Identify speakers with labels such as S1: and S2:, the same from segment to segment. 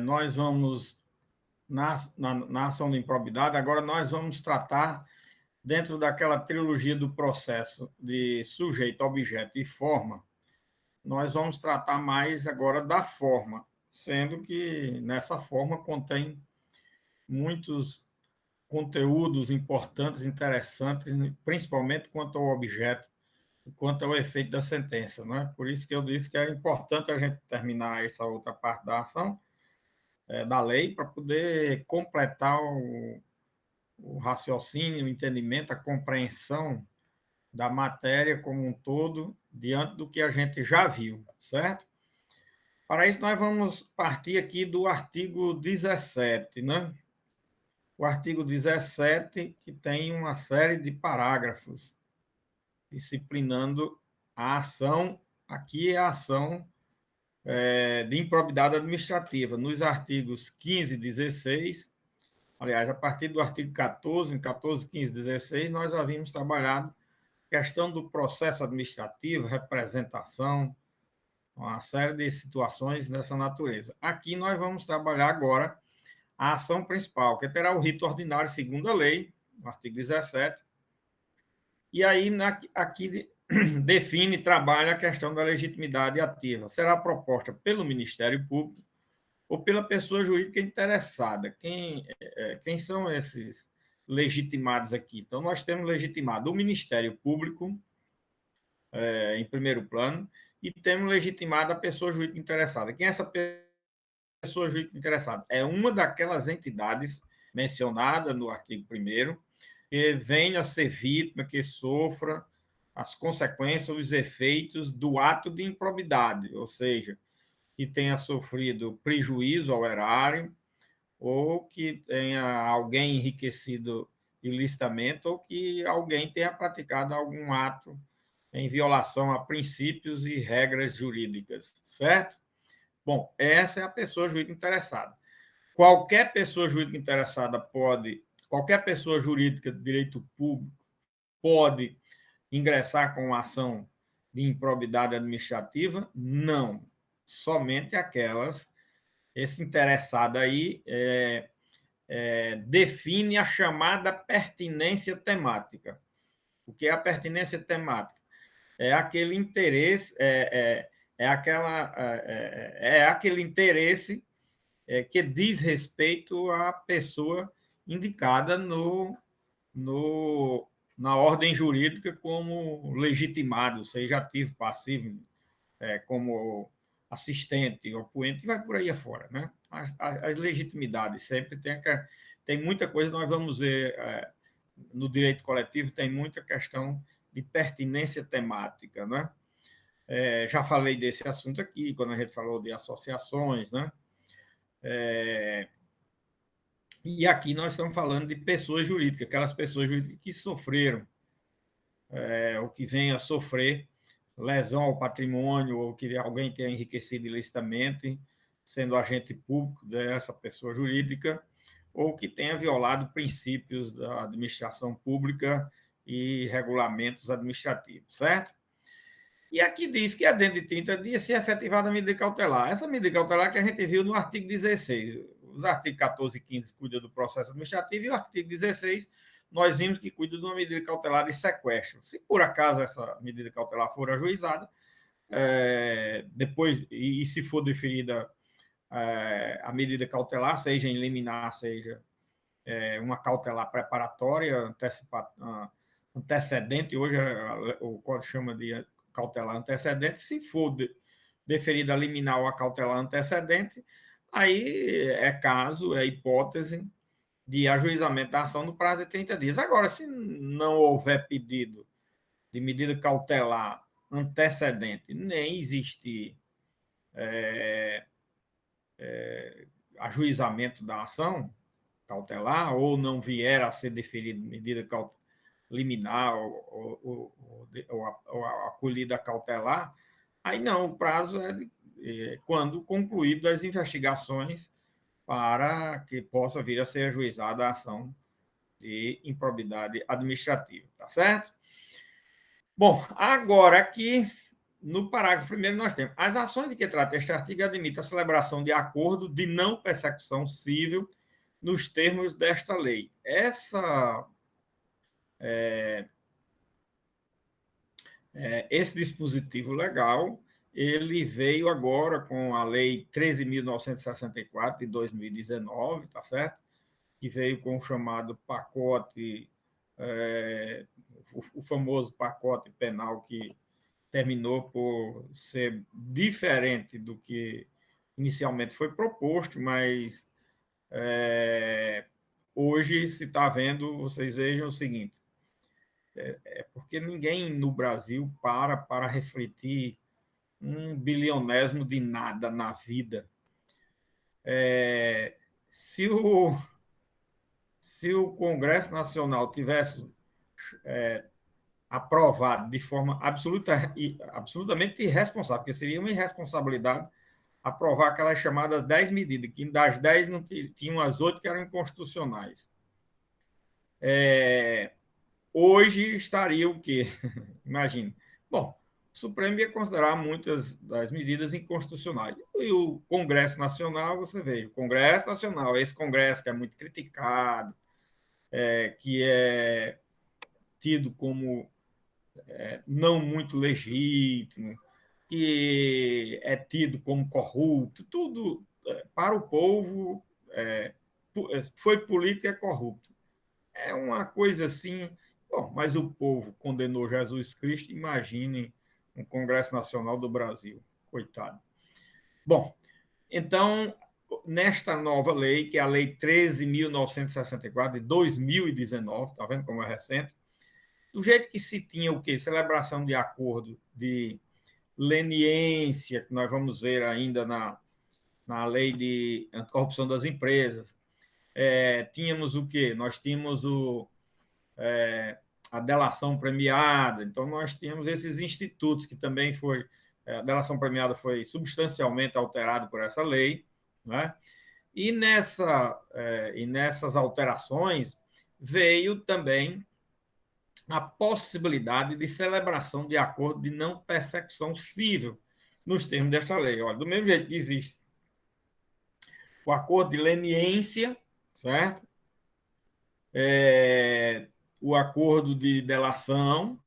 S1: nós vamos, na ação de improbidade, agora nós vamos tratar, dentro daquela trilogia do processo de sujeito, objeto e forma, nós vamos tratar mais agora da forma, sendo que nessa forma contém muitos conteúdos importantes, interessantes, principalmente quanto ao objeto e quanto ao efeito da sentença, né? Por isso que eu disse que era importante a gente terminar essa outra parte da ação, da lei, para poder completar o raciocínio, o entendimento, a compreensão da matéria como um todo, diante do que a gente já viu, certo? Para isso, nós vamos partir aqui do artigo 17, né? O artigo 17, que tem uma série de parágrafos disciplinando a ação, aqui é a ação de improbidade administrativa, nos artigos 15 e 16, aliás, a partir do artigo 14, 14, 15 e 16, nós havíamos trabalhado questão do processo administrativo, representação, uma série de situações dessa natureza. Aqui nós vamos trabalhar agora a ação principal, que terá o rito ordinário segundo a lei, no artigo 17, e aí aqui define e trabalha a questão da legitimidade ativa. Será proposta pelo Ministério Público ou pela pessoa jurídica interessada. Quem são esses legitimados aqui? Então, nós temos legitimado o Ministério Público, em primeiro plano, e temos legitimado a pessoa jurídica interessada. Quem é essa pessoa jurídica interessada? É uma daquelas entidades mencionadas no artigo 1º, que venha a ser vítima, que sofra as consequências, os efeitos do ato de improbidade, ou seja, que tenha sofrido prejuízo ao erário, ou que tenha alguém enriquecido ilicitamente, ou que alguém tenha praticado algum ato em violação a princípios e regras jurídicas, certo? Bom, essa é a pessoa jurídica interessada. Qualquer pessoa jurídica interessada qualquer pessoa jurídica de direito público pode ingressar com uma ação de improbidade administrativa? Não, somente aquelas. Esse interessado aí define a chamada pertinência temática. O que é a pertinência temática? É aquele interesse, aquele interesse que diz respeito à pessoa indicada na ordem jurídica como legitimado, seja ativo, passivo, como assistente, oponente, e vai por aí afora, né? As legitimidades sempre tem muita coisa, nós vamos ver no direito coletivo, tem muita questão de pertinência temática, né? Já falei desse assunto aqui, quando a gente falou de associações, né? E aqui nós estamos falando de pessoas jurídicas, aquelas pessoas jurídicas que sofreram, ou que venham a sofrer lesão ao patrimônio, ou que alguém tenha enriquecido ilicitamente, sendo agente público dessa pessoa jurídica, ou que tenha violado princípios da administração pública e regulamentos administrativos, certo? E aqui diz que é dentro de 30 dias se efetivada a medida cautelar. Essa medida cautelar que a gente viu no artigo 16. Os artigos 14 e 15 cuidam do processo administrativo e o artigo 16 nós vimos que cuida de uma medida cautelar de sequestro. Se por acaso essa medida cautelar for ajuizada, depois, e se for deferida a medida cautelar, seja em liminar, seja uma cautelar preparatória, antecedente, hoje o código chama de cautelar antecedente, se for deferida a liminar ou a cautelar antecedente, aí é hipótese de ajuizamento da ação no prazo de 30 dias. Agora, se não houver pedido de medida cautelar antecedente, nem existir ajuizamento da ação cautelar, ou não vier a ser deferida medida liminar ou acolhida cautelar, aí não, o prazo é quando concluídas as investigações para que possa vir a ser ajuizada a ação de improbidade administrativa, tá certo? Bom, agora aqui no parágrafo primeiro nós temos: as ações de que trata este artigo admitem a celebração de acordo de não persecução civil nos termos desta lei. Esse dispositivo legal ele veio agora com a Lei 13.964 de 2019, tá certo? Que veio com o chamado pacote, o famoso pacote penal, que terminou por ser diferente do que inicialmente foi proposto, mas hoje se está vendo, vocês vejam o seguinte: porque ninguém no Brasil para refletir um bilionésimo de nada na vida. Se o Congresso Nacional tivesse aprovado de forma absolutamente irresponsável, porque seria uma irresponsabilidade aprovar aquelas chamadas 10 medidas, que das 10 não tinham as 8 que eram inconstitucionais. Hoje estaria o quê? Imagine. Bom, o Supremo ia considerar muitas das medidas inconstitucionais. E o Congresso Nacional, você vê, o Congresso Nacional, esse Congresso que é muito criticado, que é tido como não muito legítimo, que é tido como corrupto, tudo para o povo foi político e é corrupto. É uma coisa assim. Bom, mas o povo condenou Jesus Cristo, imaginem um Congresso Nacional do Brasil. Coitado. Bom, então, nesta nova lei, que é a Lei 13.964 de 2019, está vendo como é recente, do jeito que se tinha o quê? Celebração de acordo de leniência, que nós vamos ver ainda na lei de anticorrupção das empresas. Tínhamos o quê? Nós tínhamos a delação premiada, então nós tínhamos esses institutos que também foi, a delação premiada foi substancialmente alterado por essa lei, né? E nessas alterações veio também a possibilidade de celebração de acordo de não persecução civil nos termos desta lei. Olha, do mesmo jeito que existe o acordo de leniência, certo? O acordo de delação,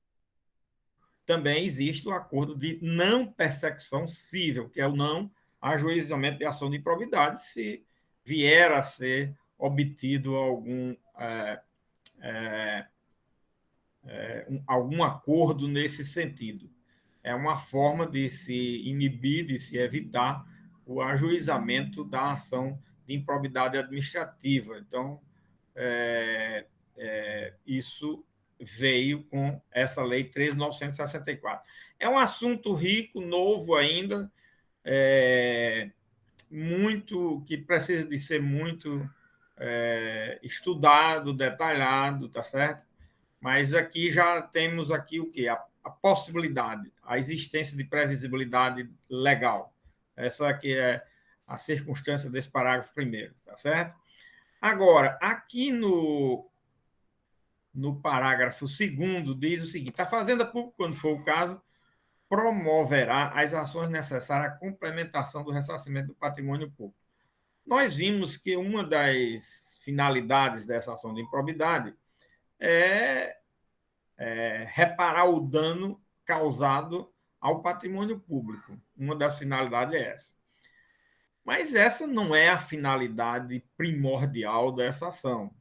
S1: também existe o acordo de não persecução civil, que é o não ajuizamento de ação de improbidade, se vier a ser obtido algum acordo nesse sentido. É uma forma de se inibir, de se evitar o ajuizamento da ação de improbidade administrativa. Então, isso veio com essa lei 13.964. É um assunto rico, novo ainda, muito que precisa de ser muito estudado, detalhado, tá certo? Mas aqui já temos aqui o quê? A possibilidade, a existência de previsibilidade legal. Essa aqui é a circunstância desse parágrafo primeiro, tá certo? Agora, aqui no parágrafo segundo, diz o seguinte: a Fazenda Pública, quando for o caso, promoverá as ações necessárias à complementação do ressarcimento do patrimônio público. Nós vimos que uma das finalidades dessa ação de improbidade é reparar o dano causado ao patrimônio público. Uma das finalidades é essa. Mas essa não é a finalidade primordial dessa ação.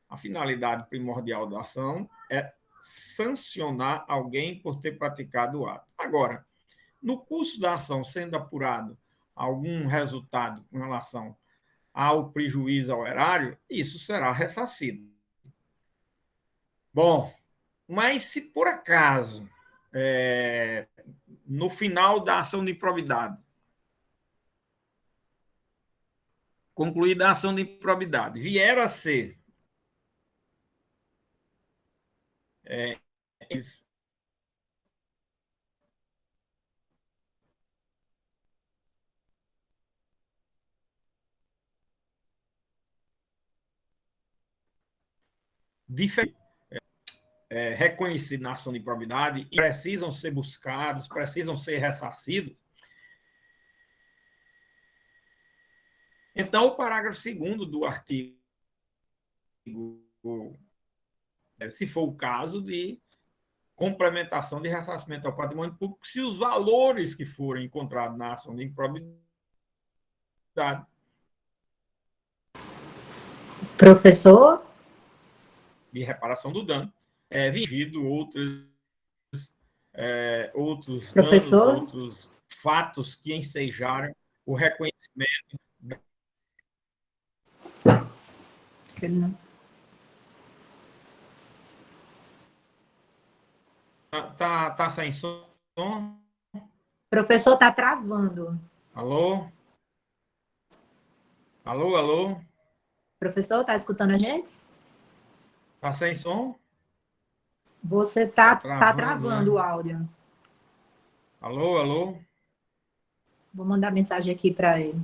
S1: A finalidade primordial da ação é sancionar alguém por ter praticado o ato. Agora, no curso da ação, sendo apurado algum resultado com relação ao prejuízo ao erário, isso será ressarcido. Bom, mas se por acaso, no final da ação de improbidade, concluída a ação de improbidade, vier a ser é, diferente, reconhecidos na ação de improbidade e precisam ser buscados, precisam ser ressarcidos. Então, o parágrafo 2º do artigo, se for o caso de complementação de ressarcimento ao patrimônio público, se os valores que forem encontrados na ação de improbidade.
S2: Professor?
S1: De reparação do dano, vigido outros danos, outros fatos que ensejaram o reconhecimento. Tá sem som?
S2: Professor, está travando.
S1: Alô? Alô, alô?
S2: Professor, está escutando a gente?
S1: Tá sem som?
S2: Você tá
S1: né?
S2: travando o áudio.
S1: Alô, alô?
S2: Vou mandar mensagem aqui para ele.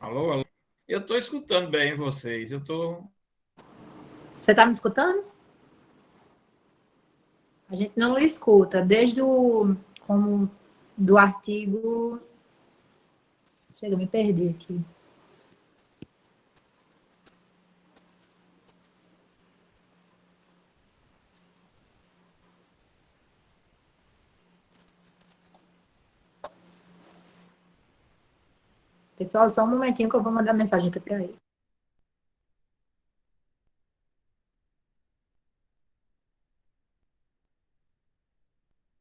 S1: Alô, alô? Eu estou escutando bem vocês.
S2: Você está me escutando? A gente não lhe escuta. Desde do artigo... Chega, eu me perdi aqui. Pessoal, só um momentinho que eu vou mandar mensagem aqui para ele.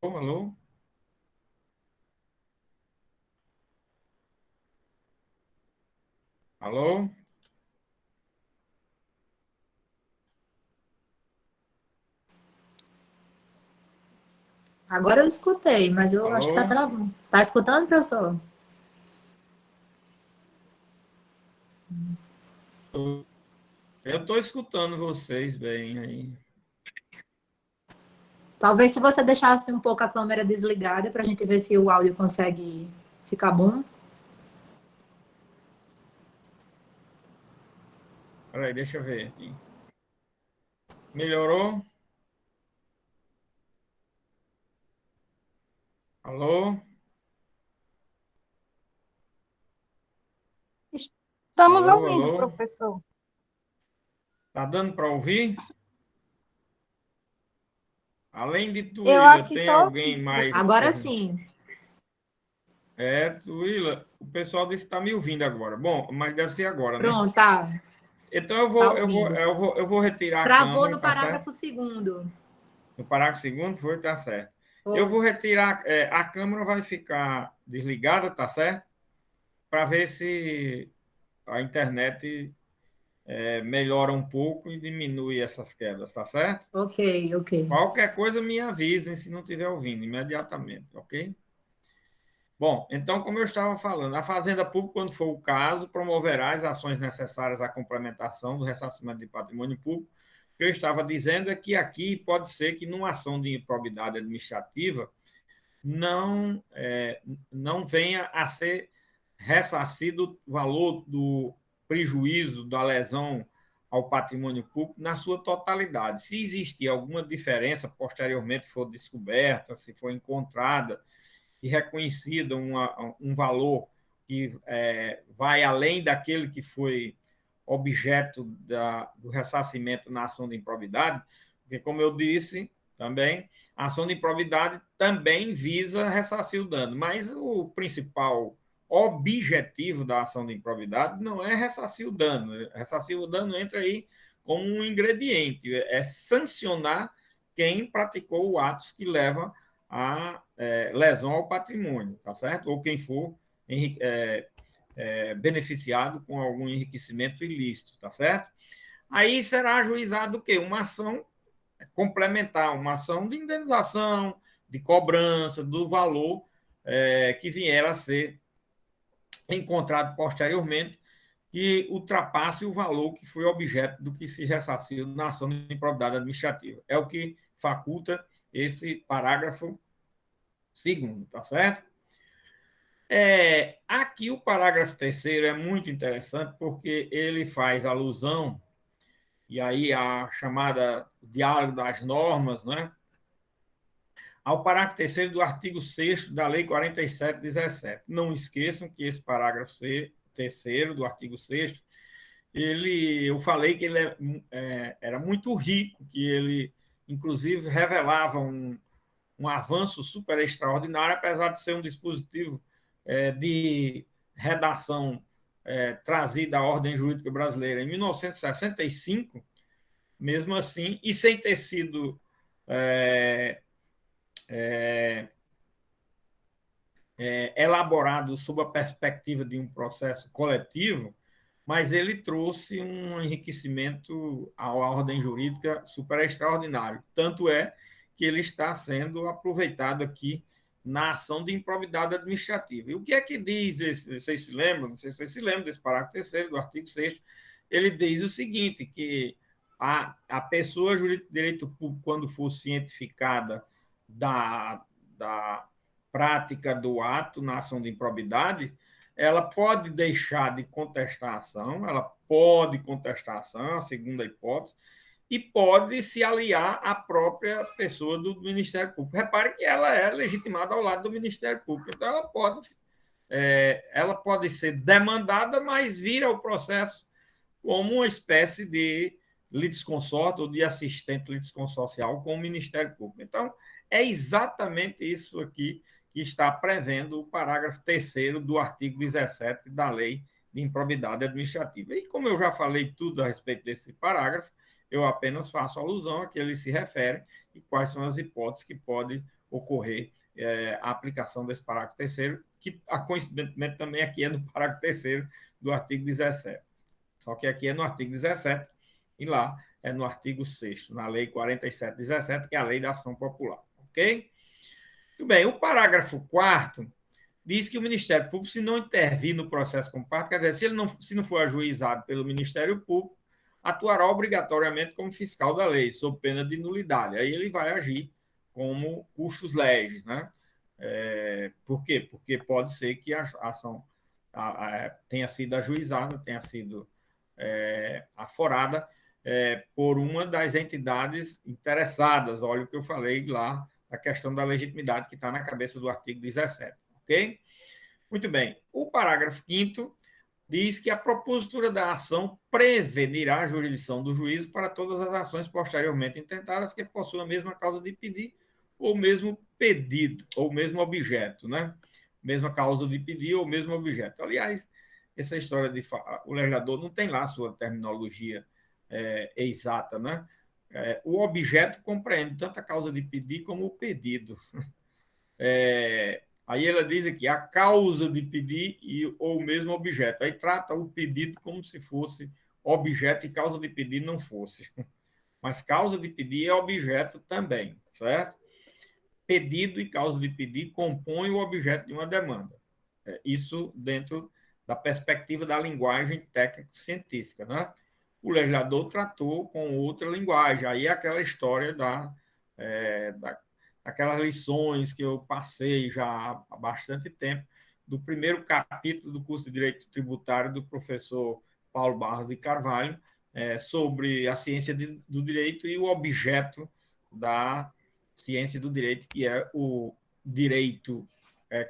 S1: Alô? Alô?
S2: Agora eu escutei, mas eu acho que está
S1: Alô?
S2: travando. Está escutando, professor?
S1: Eu estou escutando vocês bem aí.
S2: Talvez se você deixasse um pouco a câmera desligada para a gente ver se o áudio consegue ficar bom.
S1: Peraí, deixa eu ver aqui. Melhorou? Alô?
S3: Estamos
S1: Alô,
S3: ouvindo,
S1: alô?
S3: professor.
S1: Tá dando para ouvir? Além de
S3: Eu
S1: Tuíla,
S3: aqui
S1: tem
S3: estou
S1: alguém
S3: ouvindo,
S1: mais?
S3: professor.
S2: Agora sim.
S1: Tuíla, o pessoal disse que está me ouvindo agora. Bom, mas deve ser agora, né?
S2: Pronto, tá.
S1: Então
S2: Tá ouvindo.
S1: eu vou retirar a
S2: Travou
S1: câmera,
S2: no
S1: tá certo?
S2: parágrafo 2º.
S1: No parágrafo 2º foi, tá certo. Eu
S2: Foi.
S1: vou retirar, a câmera vai ficar desligada, tá certo? Para ver se a internet melhora um pouco e diminui essas quedas, tá certo?
S2: Ok, ok.
S1: Qualquer coisa me avisem se não estiver ouvindo imediatamente, ok? Bom, então, como eu estava falando, a Fazenda Pública, quando for o caso, promoverá as ações necessárias à complementação do ressarcimento de patrimônio público. O que eu estava dizendo é que aqui pode ser que, numa ação de improbidade administrativa, não venha a ser ressarcido o valor do prejuízo, da lesão ao patrimônio público na sua totalidade. Se existir alguma diferença, posteriormente for descoberta, se for encontrada e reconhecida um valor que vai além daquele que foi objeto do ressarcimento na ação de improbidade, porque, como eu disse também, a ação de improbidade também visa ressarcir o dano, mas o principal objetivo da ação de improbidade não é ressarcir o dano. Ressarcir o dano entra aí como um ingrediente, é sancionar quem praticou atos que levam a lesão ao patrimônio, tá certo? Ou quem for beneficiado com algum enriquecimento ilícito, tá certo? Aí será ajuizado o quê? Uma ação complementar, uma ação de indenização, de cobrança do valor que vier a ser encontrado posteriormente que ultrapasse o valor que foi objeto do que se ressarciu na ação de improbidade administrativa. É o que faculta esse parágrafo 2º, tá certo? Aqui o parágrafo terceiro é muito interessante porque ele faz alusão, e aí a chamada diálogo das normas, né, ao parágrafo terceiro do artigo 6º da Lei 47/17. Não esqueçam que esse parágrafo terceiro do artigo 6º, eu falei que ele era muito rico, que ele, inclusive, revelava um avanço super extraordinário, apesar de ser um dispositivo de redação trazida à ordem jurídica brasileira em 1965, mesmo assim, e sem ter sido é, elaborado sob a perspectiva de um processo coletivo, mas ele trouxe um enriquecimento à ordem jurídica super extraordinário. Tanto é que ele está sendo aproveitado aqui na ação de improbidade administrativa. E o que é que diz, vocês se lembram? Não sei se vocês se lembram desse parágrafo terceiro do artigo 6º, ele diz o seguinte, que a pessoa jurídica de direito público, quando for cientificada da prática do ato na ação de improbidade, ela pode deixar de contestar a ação, ela pode contestar a ação, a segunda hipótese, e pode se aliar à própria pessoa do Ministério Público. Repare que ela é legitimada ao lado do Ministério Público, então ela pode ser demandada, mas vira o processo como uma espécie de litisconsorte ou de assistente litisconsorcial com o Ministério Público. Então, é exatamente isso aqui que está prevendo o parágrafo terceiro do artigo 17 da Lei de Improbidade Administrativa. E como eu já falei tudo a respeito desse parágrafo, eu apenas faço alusão a que ele se refere e quais são as hipóteses que podem ocorrer a aplicação desse parágrafo terceiro, que, coincidentemente, também aqui é no parágrafo terceiro do artigo 17. Só que aqui é no artigo 17 e lá é no artigo 6º, na Lei 47/17, que é a Lei da Ação Popular. Ok? Muito bem. O parágrafo 4º diz que o Ministério Público, se não intervir no processo como parte, quer dizer, se não for ajuizado pelo Ministério Público, atuará obrigatoriamente como fiscal da lei, sob pena de nulidade. Aí ele vai agir como custos legis, né? Por quê? Porque pode ser que a ação tenha sido ajuizada, tenha sido aforada por uma das entidades interessadas. Olha o que eu falei lá, a questão da legitimidade que está na cabeça do artigo 17, ok? Muito bem. O parágrafo 5º diz que a propositura da ação prevenirá a jurisdição do juízo para todas as ações posteriormente intentadas que possuam a mesma causa de pedir ou mesmo pedido, ou mesmo objeto, né? Mesma causa de pedir ou mesmo objeto. Aliás, essa história de o legislador não tem lá a sua terminologia exata, né? O objeto compreende tanto a causa de pedir como o pedido. Aí ela diz aqui a causa de pedir ou mesmo objeto. Aí trata o pedido como se fosse objeto e causa de pedir não fosse. Mas causa de pedir é objeto também, certo? Pedido e causa de pedir compõem o objeto de uma demanda. Isso dentro da perspectiva da linguagem técnico-científica, né? O legislador tratou com outra linguagem. Aí é aquela história daquelas lições que eu passei já há bastante tempo, do primeiro capítulo do curso de Direito Tributário do professor Paulo Barros de Carvalho, sobre a ciência do direito e o objeto da ciência do direito, que é o direito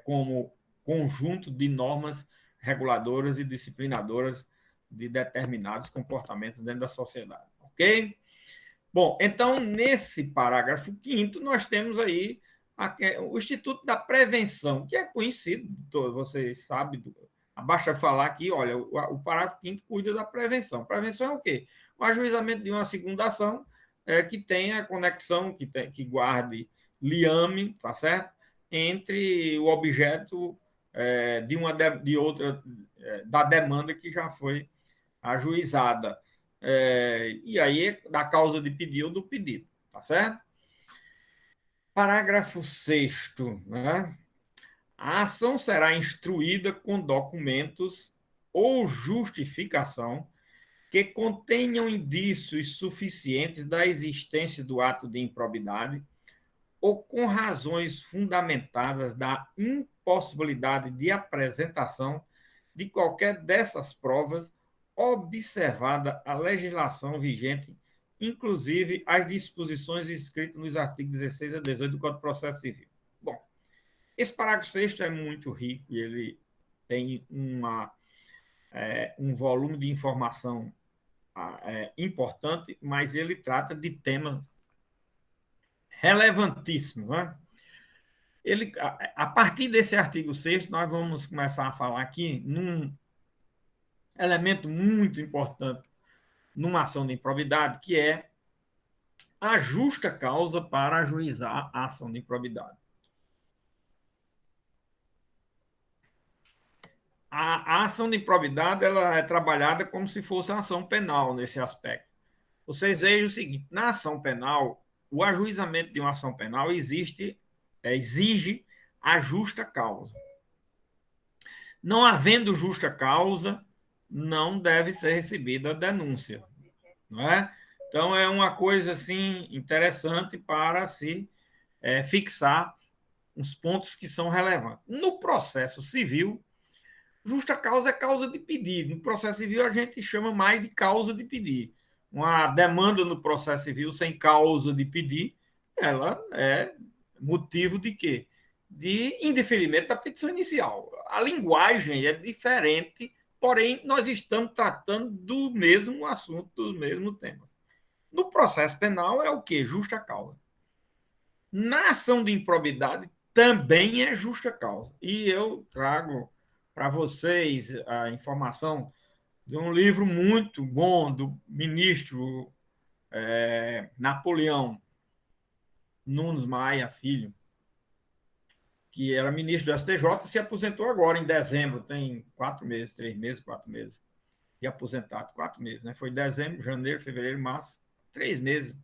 S1: como conjunto de normas reguladoras e disciplinadoras de determinados comportamentos dentro da sociedade, ok? Bom, então, nesse parágrafo 5º, nós temos aí o Instituto da Prevenção, que é conhecido, vocês sabem, basta falar aqui, olha, o parágrafo 5º cuida da prevenção. Prevenção é o quê? O ajuizamento de uma segunda ação que tenha conexão, que guarde liame, tá certo? Entre o objeto de outra, da demanda que já foi ajuizada. E aí, da causa de pedir ou do pedido, tá certo? Parágrafo 6º, né? A ação será instruída com documentos ou justificação que contenham indícios suficientes da existência do ato de improbidade ou com razões fundamentadas da impossibilidade de apresentação de qualquer dessas provas, observada a legislação vigente, inclusive as disposições escritas nos artigos 16 a 18 do Código de Processo Civil. Bom, esse parágrafo 6º é muito rico e ele tem um volume de informação importante, mas ele trata de temas relevantíssimos, né? A partir desse artigo 6º, nós vamos começar a falar aqui num elemento muito importante numa ação de improbidade, que é a justa causa para ajuizar a ação de improbidade. A ação de improbidade ela é trabalhada como se fosse uma ação penal nesse aspecto. Vocês vejam o seguinte, na ação penal, o ajuizamento de uma ação penal exige a justa causa. Não havendo justa causa, não deve ser recebida a denúncia, não é? Então, é uma coisa assim interessante para se fixar os pontos que são relevantes. No processo civil, justa causa é causa de pedido. No processo civil, a gente chama mais de causa de pedir. Uma demanda no processo civil sem causa de pedir, ela é motivo de quê? De indeferimento da petição inicial. A linguagem é diferente, porém, nós estamos tratando do mesmo assunto, dos mesmos temas. No processo penal é o quê? Justa causa. Na ação de improbidade também é justa causa. E eu trago para vocês a informação de um livro muito bom do ministro Napoleão Nunes Maia Filho, que era ministro do STJ, se aposentou agora em dezembro, tem 4 meses, 3 meses, 4 meses, de aposentado, 4 meses, né? Foi dezembro, janeiro, fevereiro, março, 3 meses,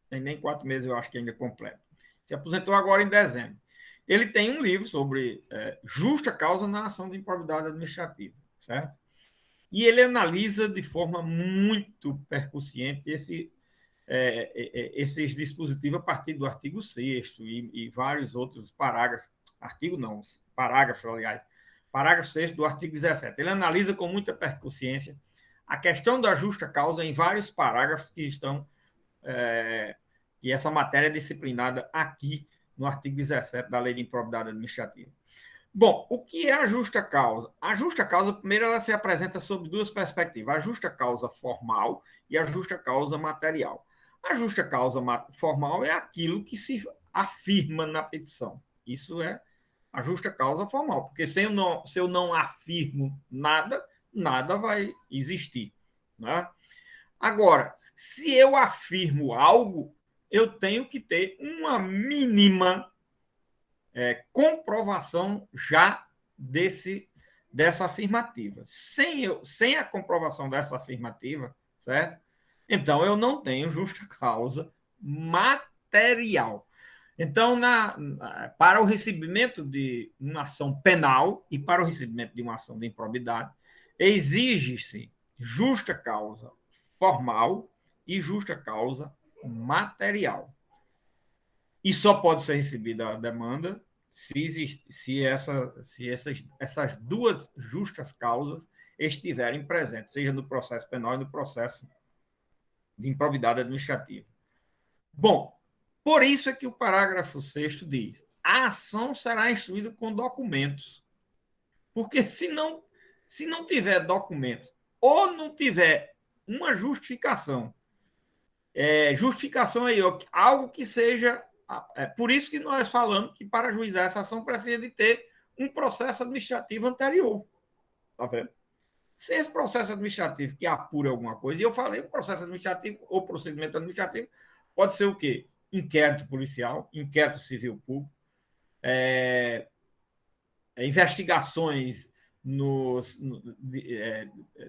S1: tem nem 4 meses, eu acho que ainda completo. Se aposentou agora em dezembro. Ele tem um livro sobre justa causa na ação de improbidade administrativa, certo? E ele analisa de forma muito percussiente esses dispositivos a partir do artigo 6º e vários outros parágrafos, parágrafos, aliás, parágrafo 6º do artigo 17. Ele analisa com muita percussiência a questão da justa causa em vários parágrafos que estão, e essa matéria é disciplinada aqui no artigo 17 da Lei de Improbidade Administrativa. Bom, o que é a justa causa? A justa causa, primeiro, ela se apresenta sob 2 perspectivas, a justa causa formal e a justa causa material. A justa causa formal é aquilo que se afirma na petição. Isso é a justa causa formal, porque se eu não afirmo nada, nada vai existir, né? Agora, se eu afirmo algo, eu tenho que ter uma mínima comprovação já dessa afirmativa. Sem a comprovação dessa afirmativa, certo? Então, eu não tenho justa causa material. Então, para o recebimento de uma ação penal e para o recebimento de uma ação de improbidade, exige-se justa causa formal e justa causa material. E só pode ser recebida a demanda se essas 2 justas causas estiverem presentes, seja no processo penal e no processo de improbidade administrativa. Bom, por isso é que o parágrafo 6º diz: a ação será instruída com documentos. Porque se não tiver documentos ou não tiver uma justificação, justificação aí, algo que seja... por isso que nós falamos que para ajuizar essa ação precisa de ter um processo administrativo anterior. Tá vendo? Se esse processo administrativo que apura alguma coisa, e eu falei, o processo administrativo ou procedimento administrativo pode ser o quê? Inquérito policial, inquérito civil público, investigações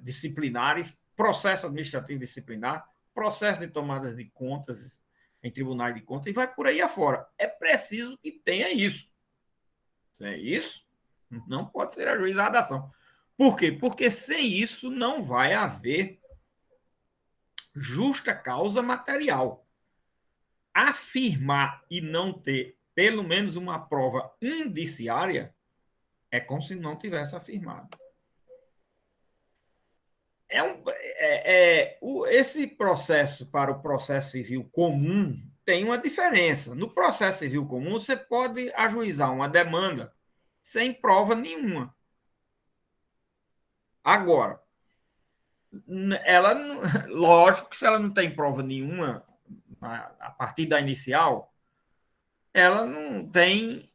S1: disciplinares, processo administrativo disciplinar, processo de tomadas de contas em tribunais de contas, e vai por aí afora. É preciso que tenha isso. Sem isso, não pode ser ajuizada a ação. Por quê? Porque sem isso não vai haver justa causa material. Afirmar e não ter pelo menos uma prova indiciária É como se não tivesse afirmado. Esse processo para o processo civil comum tem uma diferença. No processo civil comum, você pode ajuizar uma demanda sem prova nenhuma. Agora, ela, lógico que se ela não tem prova nenhuma a partir da inicial, ela não tem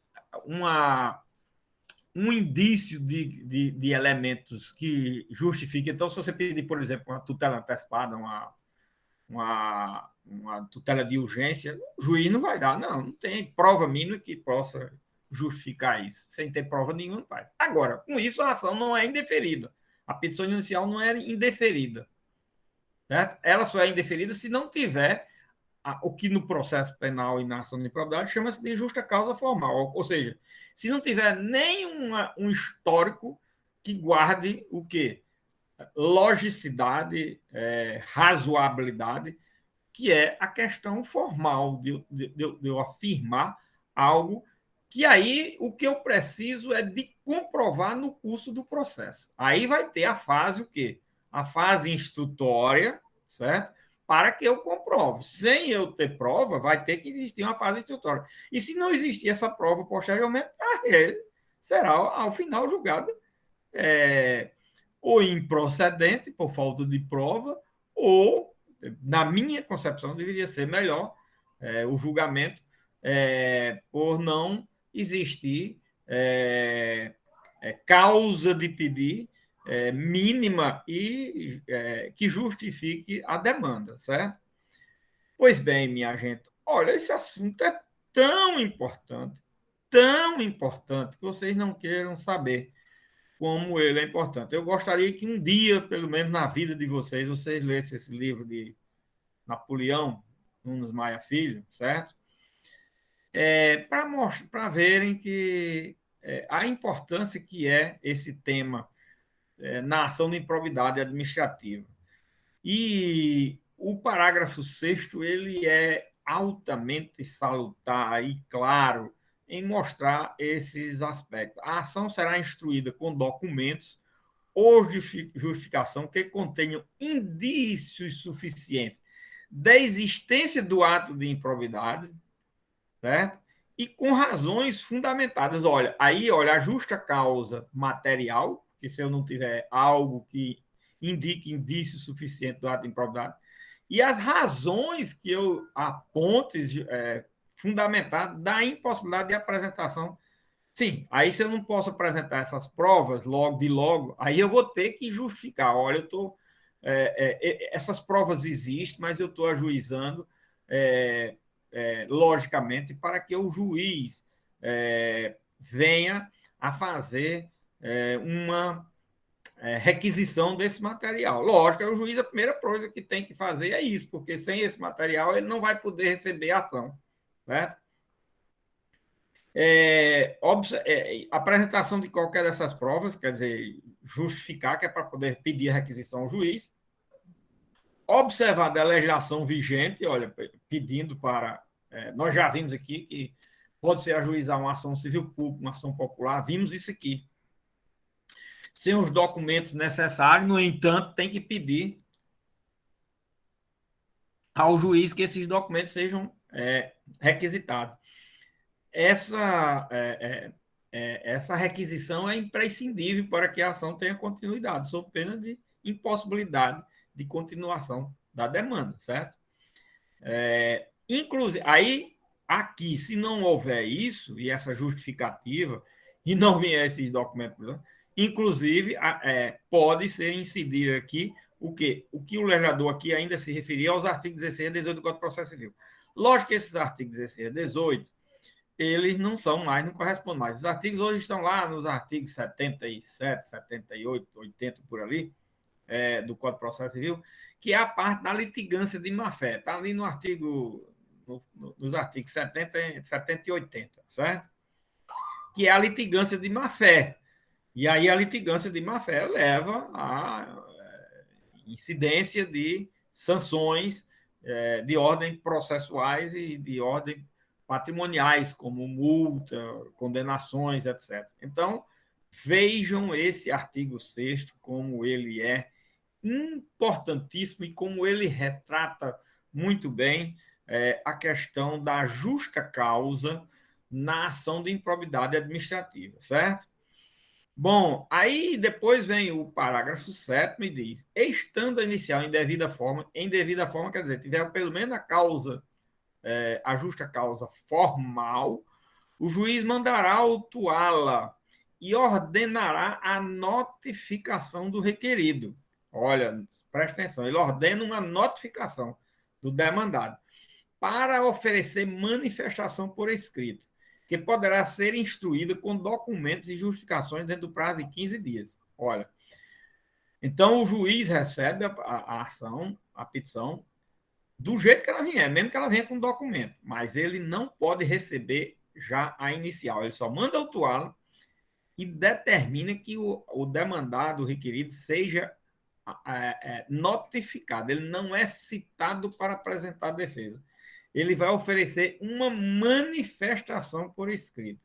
S1: um indício de elementos que justifiquem. Então, se você pedir, por exemplo, uma tutela antecipada, uma tutela de urgência, o juiz não vai dar, não tem prova mínima que possa justificar isso. Sem ter prova nenhuma, não vai. Agora, com isso, a ação não é indeferida. A petição inicial não é indeferida. Certo? Ela só é indeferida se não tiver o que no processo penal e na ação de improbidade chama-se de justa causa formal. Ou seja, se não tiver um histórico que guarde o quê? Logicidade, razoabilidade, que é a questão formal de eu afirmar algo que aí o que eu preciso é de comprovar no curso do processo. Aí vai ter a fase o quê? A fase instrutória, certo? Para que eu comprove. Sem eu ter prova, vai ter que existir uma fase instrutória. E se não existir essa prova posteriormente, será ao final julgado ou improcedente por falta de prova, ou, na minha concepção, deveria ser melhor o julgamento por não existir causa de pedir mínima e que justifique a demanda, certo? Pois bem, minha gente, olha, esse assunto é tão importante, que vocês não queiram saber como ele é importante. Eu gostaria que um dia, pelo menos na vida de vocês, vocês lessem esse livro de Napoleão Nunes Maia Filho, certo? Para verem que a importância que é esse tema na ação de improbidade administrativa. E o parágrafo 6º, ele é altamente salutar e claro em mostrar esses aspectos. A ação será instruída com documentos ou justificação que contenham indícios suficientes da existência do ato de improbidade, certo? E com razões fundamentadas. Olha, a justa causa material, que se eu não tiver algo que indique indício suficiente do ato de improbidade, e as razões que eu aponte fundamentadas da impossibilidade de apresentação. Sim, aí se eu não posso apresentar essas provas logo, aí eu vou ter que justificar. Olha, essas provas existem, mas eu estou ajuizando logicamente para que o juiz venha a fazer uma requisição desse material. Lógico, o juiz, a primeira coisa que tem que fazer é isso, porque sem esse material ele não vai poder receber a ação, certo? Apresentação de qualquer dessas provas, quer dizer, justificar, que é para poder pedir a requisição ao juiz, observar a legislação vigente, olha, pedindo para. Nós já vimos aqui que pode ser ajuizar uma ação civil pública, uma ação popular, vimos isso aqui. Sem os documentos necessários, no entanto, tem que pedir ao juiz que esses documentos sejam requisitados. Essa requisição é imprescindível para que a ação tenha continuidade, sob pena de impossibilidade de continuação da demanda, certo? Inclusive, aí, aqui, se não houver isso, e essa justificativa, e não vier esses documentos, inclusive, pode ser incidir aqui o quê? O que o legislador aqui ainda se referia aos artigos 16 e 18 do Código de Processo Civil. Lógico que esses artigos 16 e 18 eles não são mais, não correspondem mais. Os artigos hoje estão lá nos artigos 77, 78, 80, por ali, do Código de Processo Civil, que é a parte da litigância de má-fé. Está ali no artigo, nos artigos 70, 70 e 80, certo? Que é a litigância de má-fé. E aí a litigância de má-fé leva a incidência de sanções de ordem processuais e de ordem patrimoniais, como multa, condenações, etc. Então, Vejam esse artigo 6º, como ele é importantíssimo e como ele retrata muito bem a questão da justa causa na ação de improbidade administrativa, certo? Bom, aí depois vem o parágrafo 7º e diz: estando a inicial em devida forma quer dizer, tiver pelo menos a causa, a justa causa formal, o juiz mandará autuá-la e ordenará a notificação do requerido. Olha, presta atenção, ele ordena uma notificação do demandado para oferecer manifestação por escrito, que poderá ser instruída com documentos e justificações dentro do prazo de 15 dias. Olha, então o juiz recebe a ação, a petição, do jeito que ela vier, mesmo que ela venha com documento, mas ele não pode receber já a inicial, ele só manda autuá-la e determina que o demandado, o requerido, seja notificado, ele não é citado para apresentar a defesa. Ele vai oferecer uma manifestação por escrito.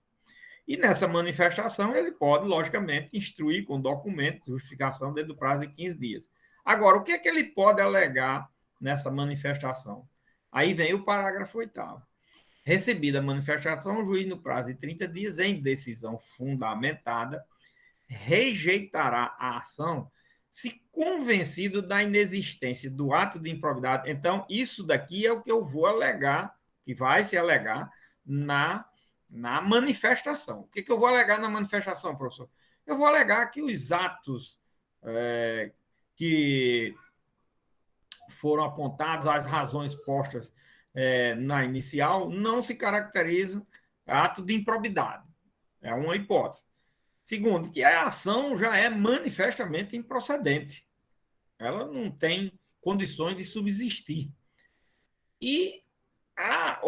S1: E nessa manifestação, ele pode, logicamente, instruir com documento, justificação dentro do prazo de 15 dias. Agora, o que é que ele pode alegar nessa manifestação? Aí vem o parágrafo 8º. Recebida a manifestação, o juiz, no prazo de 30 dias, em decisão fundamentada, rejeitará a ação se convencido da inexistência do ato de improbidade. Então, isso daqui é o que eu vou alegar, que vai se alegar na manifestação. O que eu vou alegar na manifestação, professor? Eu vou alegar que os atos que foram apontados, as razões postas na inicial, não se caracterizam ato de improbidade. É uma hipótese. Segundo, que a ação já é manifestamente improcedente. Ela não tem condições de subsistir. É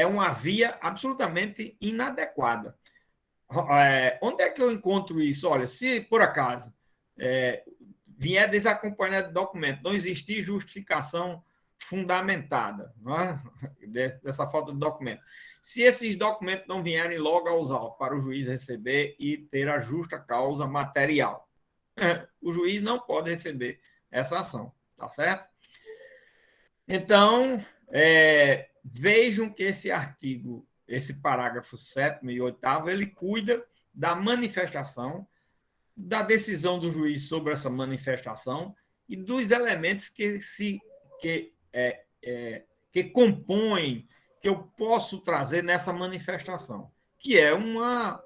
S1: uma via absolutamente inadequada. Onde é que eu encontro isso? Olha, se por acaso vier desacompanhado de documento, não existir justificação fundamentada, não é? Dessa falta de documento. Se esses documentos não vierem logo aos autos para o juiz receber e ter a justa causa material, o juiz não pode receber essa ação, tá certo? Então, vejam que esse artigo, esse parágrafo 7º e 8º, ele cuida da manifestação, da decisão do juiz sobre essa manifestação e dos elementos que compõem, que eu posso trazer nessa manifestação, que é uma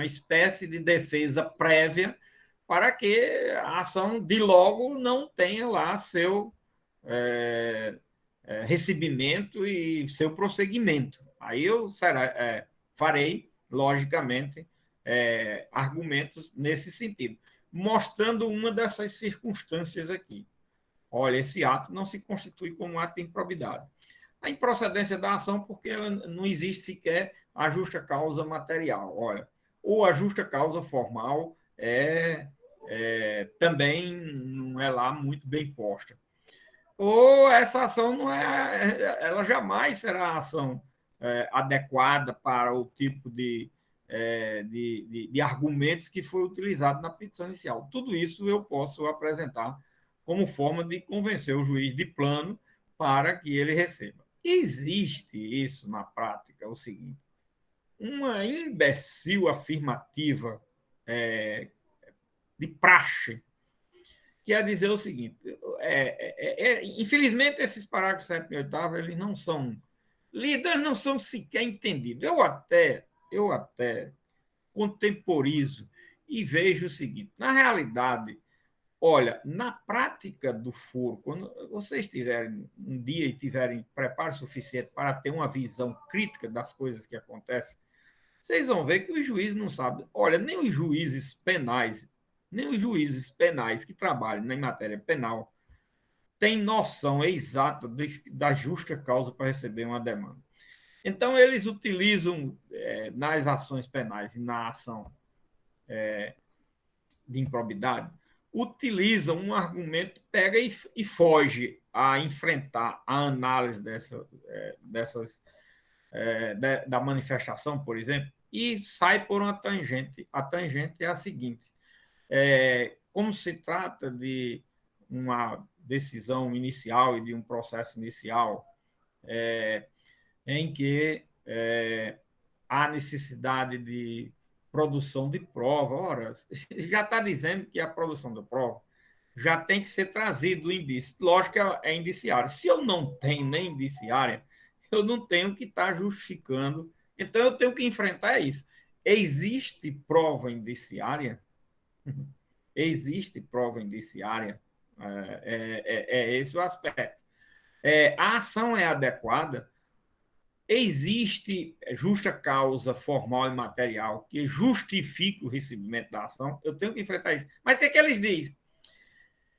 S1: espécie de defesa prévia para que a ação de logo não tenha lá seu recebimento e seu prosseguimento. Aí eu farei, logicamente, argumentos nesse sentido, mostrando uma dessas circunstâncias aqui. Olha, esse ato não se constitui como ato de improbidade. A improcedência da ação, porque ela não existe sequer a justa causa material. Olha, ou a justa causa formal também não é lá muito bem posta. Ou essa ação não ela jamais será a ação adequada para o tipo de argumentos que foi utilizado na petição inicial. Tudo isso eu posso apresentar como forma de convencer o juiz de plano para que ele receba. Existe isso na prática, é o seguinte: uma imbecil afirmativa de praxe, que é dizer o seguinte: infelizmente, esses parágrafos 7º e 8º, eles não são lidos, eles não são sequer entendidos. Eu até contemporizo e vejo o seguinte: na realidade, olha, na prática do foro, quando vocês tiverem um dia e tiverem preparo suficiente para ter uma visão crítica das coisas que acontecem, vocês vão ver que os juízes não sabem. Olha, nem os juízes penais que trabalham na matéria penal têm noção exata da justa causa para receber uma demanda. Então, eles utilizam nas ações penais e na ação de improbidade, utilizam um argumento, pega e foge a enfrentar a análise da manifestação, por exemplo, e sai por uma tangente. A tangente é a seguinte: como se trata de uma decisão inicial e de um processo inicial em que há necessidade de produção de prova. Ora, já está dizendo que a produção da prova já tem que ser trazido o indício. Lógico que é indiciário. Se eu não tenho nem indiciária, eu não tenho que estar justificando. Então, eu tenho que enfrentar isso. Existe prova indiciária? Existe prova indiciária? É esse o aspecto. A ação é adequada? Existe justa causa formal e material que justifique o recebimento da ação? Eu tenho que enfrentar isso. Mas o que é que eles dizem?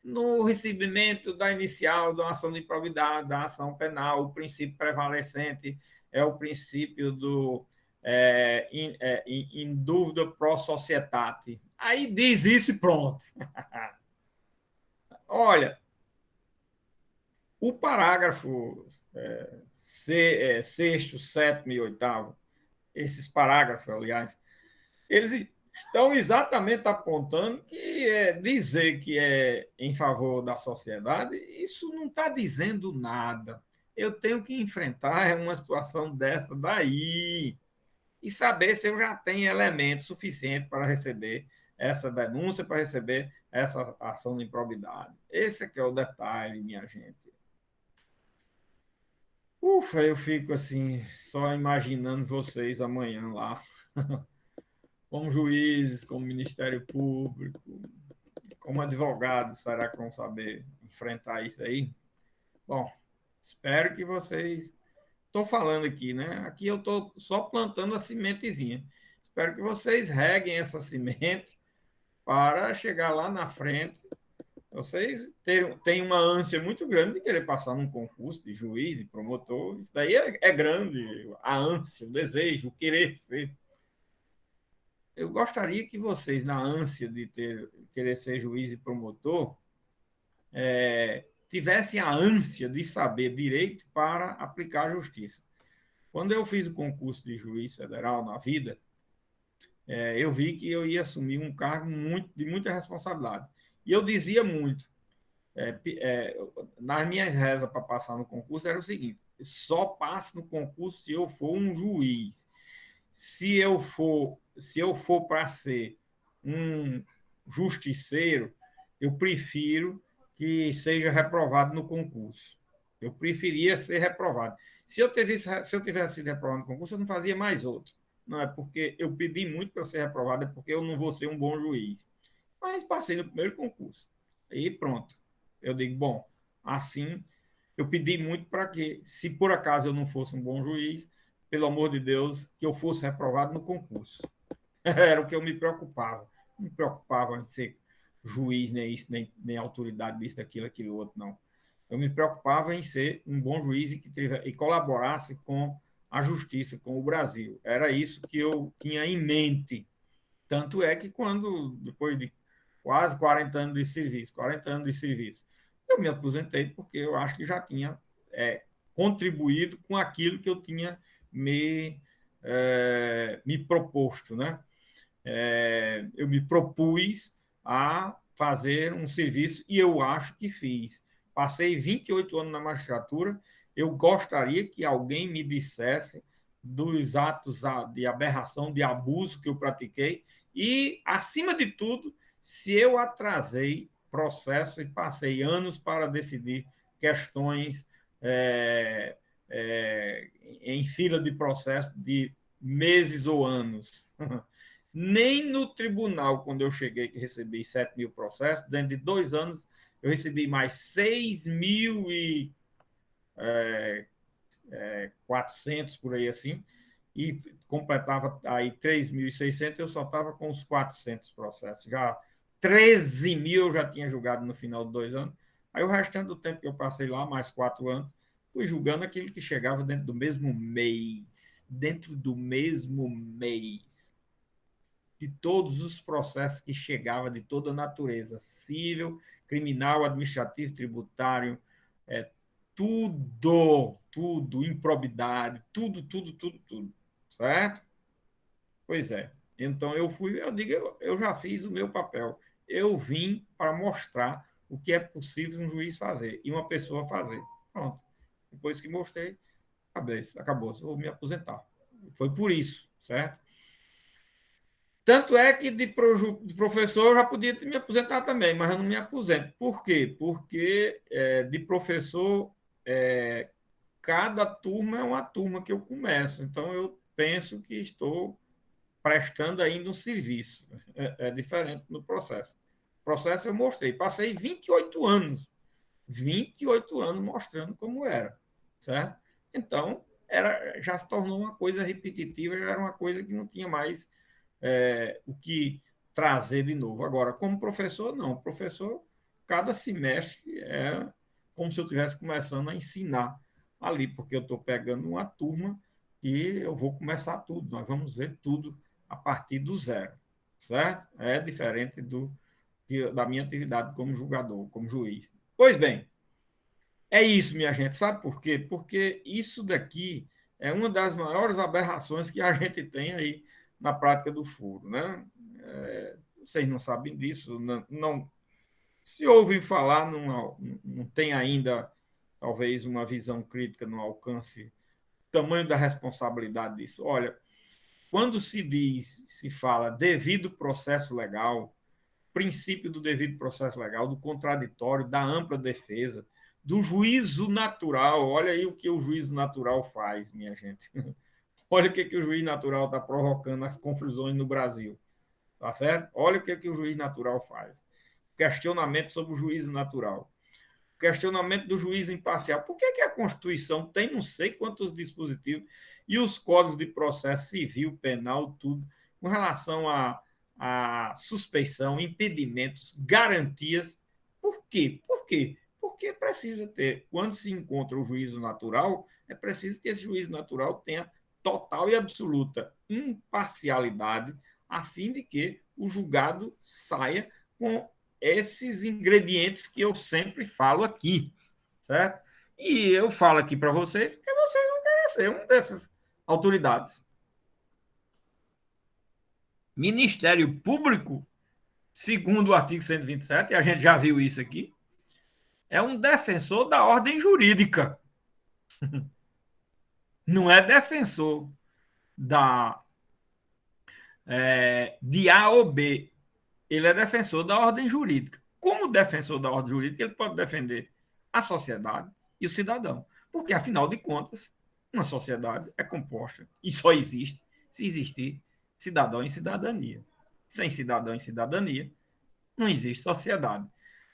S1: No recebimento da inicial da ação de improbidade, da ação penal, o princípio prevalecente é o princípio do in dúvida pro societate. Aí diz isso e pronto. Olha, o parágrafo sexto, sétimo e oitavo, esses parágrafos, aliás, eles estão exatamente apontando que dizer que é em favor da sociedade, isso não está dizendo nada. Eu tenho que enfrentar uma situação dessa daí e saber se eu já tenho elementos suficientes para receber essa denúncia, para receber essa ação de improbidade. Esse é que é o detalhe, minha gente. Ufa, eu fico assim, só imaginando vocês amanhã lá, como juízes, como Ministério Público, como advogados, será que vão saber enfrentar isso aí? Bom, espero que vocês. Estou falando aqui, né? Aqui eu estou só plantando a sementezinha. Espero que vocês reguem essa semente para chegar lá na frente. Vocês têm uma ânsia muito grande de querer passar num concurso de juiz, de promotor. Isso daí é grande, a ânsia, o desejo, o querer ser. Eu gostaria que vocês, na ânsia de querer ser juiz e promotor, tivessem a ânsia de saber direito para aplicar a justiça. Quando eu fiz o concurso de juiz federal na vida, eu vi que eu ia assumir um cargo de muita responsabilidade. E eu dizia muito, nas minhas rezas para passar no concurso, era o seguinte: só passo no concurso se eu for um juiz. Se eu for para ser um justiceiro, eu prefiro que seja reprovado no concurso. Eu preferia ser reprovado. Se eu tivesse sido reprovado no concurso, eu não fazia mais outro. Não é porque eu pedi muito para ser reprovado, é porque eu não vou ser um bom juiz. Mas passei no primeiro concurso. E pronto. Eu digo, bom, assim, eu pedi muito para que, se por acaso eu não fosse um bom juiz, pelo amor de Deus, que eu fosse reprovado no concurso. Era o que eu me preocupava. Não me preocupava em ser juiz, nem isso, nem autoridade disso, aquilo outro, não. Eu me preocupava em ser um bom juiz e colaborasse com a justiça, com o Brasil. Era isso que eu tinha em mente. Tanto é que depois de quase 40 anos de serviço, 40 anos de serviço, eu me aposentei porque eu acho que já tinha contribuído com aquilo que eu tinha me proposto, né? Eu me propus a fazer um serviço e eu acho que fiz. Passei 28 anos na magistratura, eu gostaria que alguém me dissesse dos atos de aberração, de abuso que eu pratiquei e, acima de tudo, se eu atrasei processo e passei anos para decidir questões em fila de processo de meses ou anos. Nem no tribunal, quando eu cheguei, que recebi 7 mil processos, dentro de 2 anos, eu recebi mais 6.400 por aí assim, e completava aí 3.600, eu só estava com os 400 processos. Já 13 mil eu já tinha julgado no final de 2 anos. Aí o restante do tempo que eu passei lá, mais 4 anos, fui julgando aquilo que chegava dentro do mesmo mês. Dentro do mesmo mês. De todos os processos que chegavam de toda natureza, civil, criminal, administrativo, tributário, tudo, improbidade, tudo, certo? Pois é. Então eu digo, eu já fiz o meu papel. Eu vim para mostrar o que é possível um juiz fazer e uma pessoa fazer. Pronto. Depois que mostrei, acabou, vou me aposentar. Foi por isso, certo? Tanto é que de professor eu já podia me aposentar também, mas eu não me aposento. Por quê? Porque de professor, é, cada turma é uma turma que eu começo. Então eu penso que estou prestando ainda um serviço. É diferente no processo. O processo eu mostrei. Passei 28 anos mostrando como era, certo? Então, já se tornou uma coisa repetitiva, já era uma coisa que não tinha mais o que trazer de novo. Agora, como professor, não. Professor, cada semestre é como se eu estivesse começando a ensinar ali, porque eu estou pegando uma turma e eu vou começar tudo. Nós vamos ver tudo a partir do zero, certo? É diferente da minha atividade como julgador, como juiz. Pois bem, é isso, minha gente. Sabe por quê? Porque isso daqui é uma das maiores aberrações que a gente tem aí na prática do foro, né? Vocês não sabem disso, não se ouvem falar, não tem ainda, talvez, uma visão crítica no alcance, tamanho da responsabilidade disso. Olha, quando se fala devido processo legal, princípio do devido processo legal, do contraditório, da ampla defesa, do juízo natural. Olha aí o que o juízo natural faz, minha gente. Olha o que o juiz natural está provocando as confusões no Brasil. Tá certo? Olha o que o juiz natural faz. Questionamento sobre o juízo natural. Questionamento do juízo imparcial. Por que a Constituição tem não sei quantos dispositivos e os códigos de processo civil, penal, tudo, com relação a suspeição, impedimentos, garantias. Por quê? Por quê? Porque precisa ter, quando se encontra o juízo natural, é preciso que esse juízo natural tenha total e absoluta imparcialidade, a fim de que o julgado saia com esses ingredientes que eu sempre falo aqui, certo? E eu falo aqui para vocês porque vocês não querem ser uma dessas autoridades. Ministério Público, segundo o artigo 127, e a gente já viu isso aqui, é um defensor da ordem jurídica. Não é defensor de A ou B. Ele é defensor da ordem jurídica. Como defensor da ordem jurídica, ele pode defender a sociedade e o cidadão. Porque, afinal de contas, uma sociedade é composta e só existe se existir cidadão e cidadania. Sem cidadão e cidadania, não existe sociedade.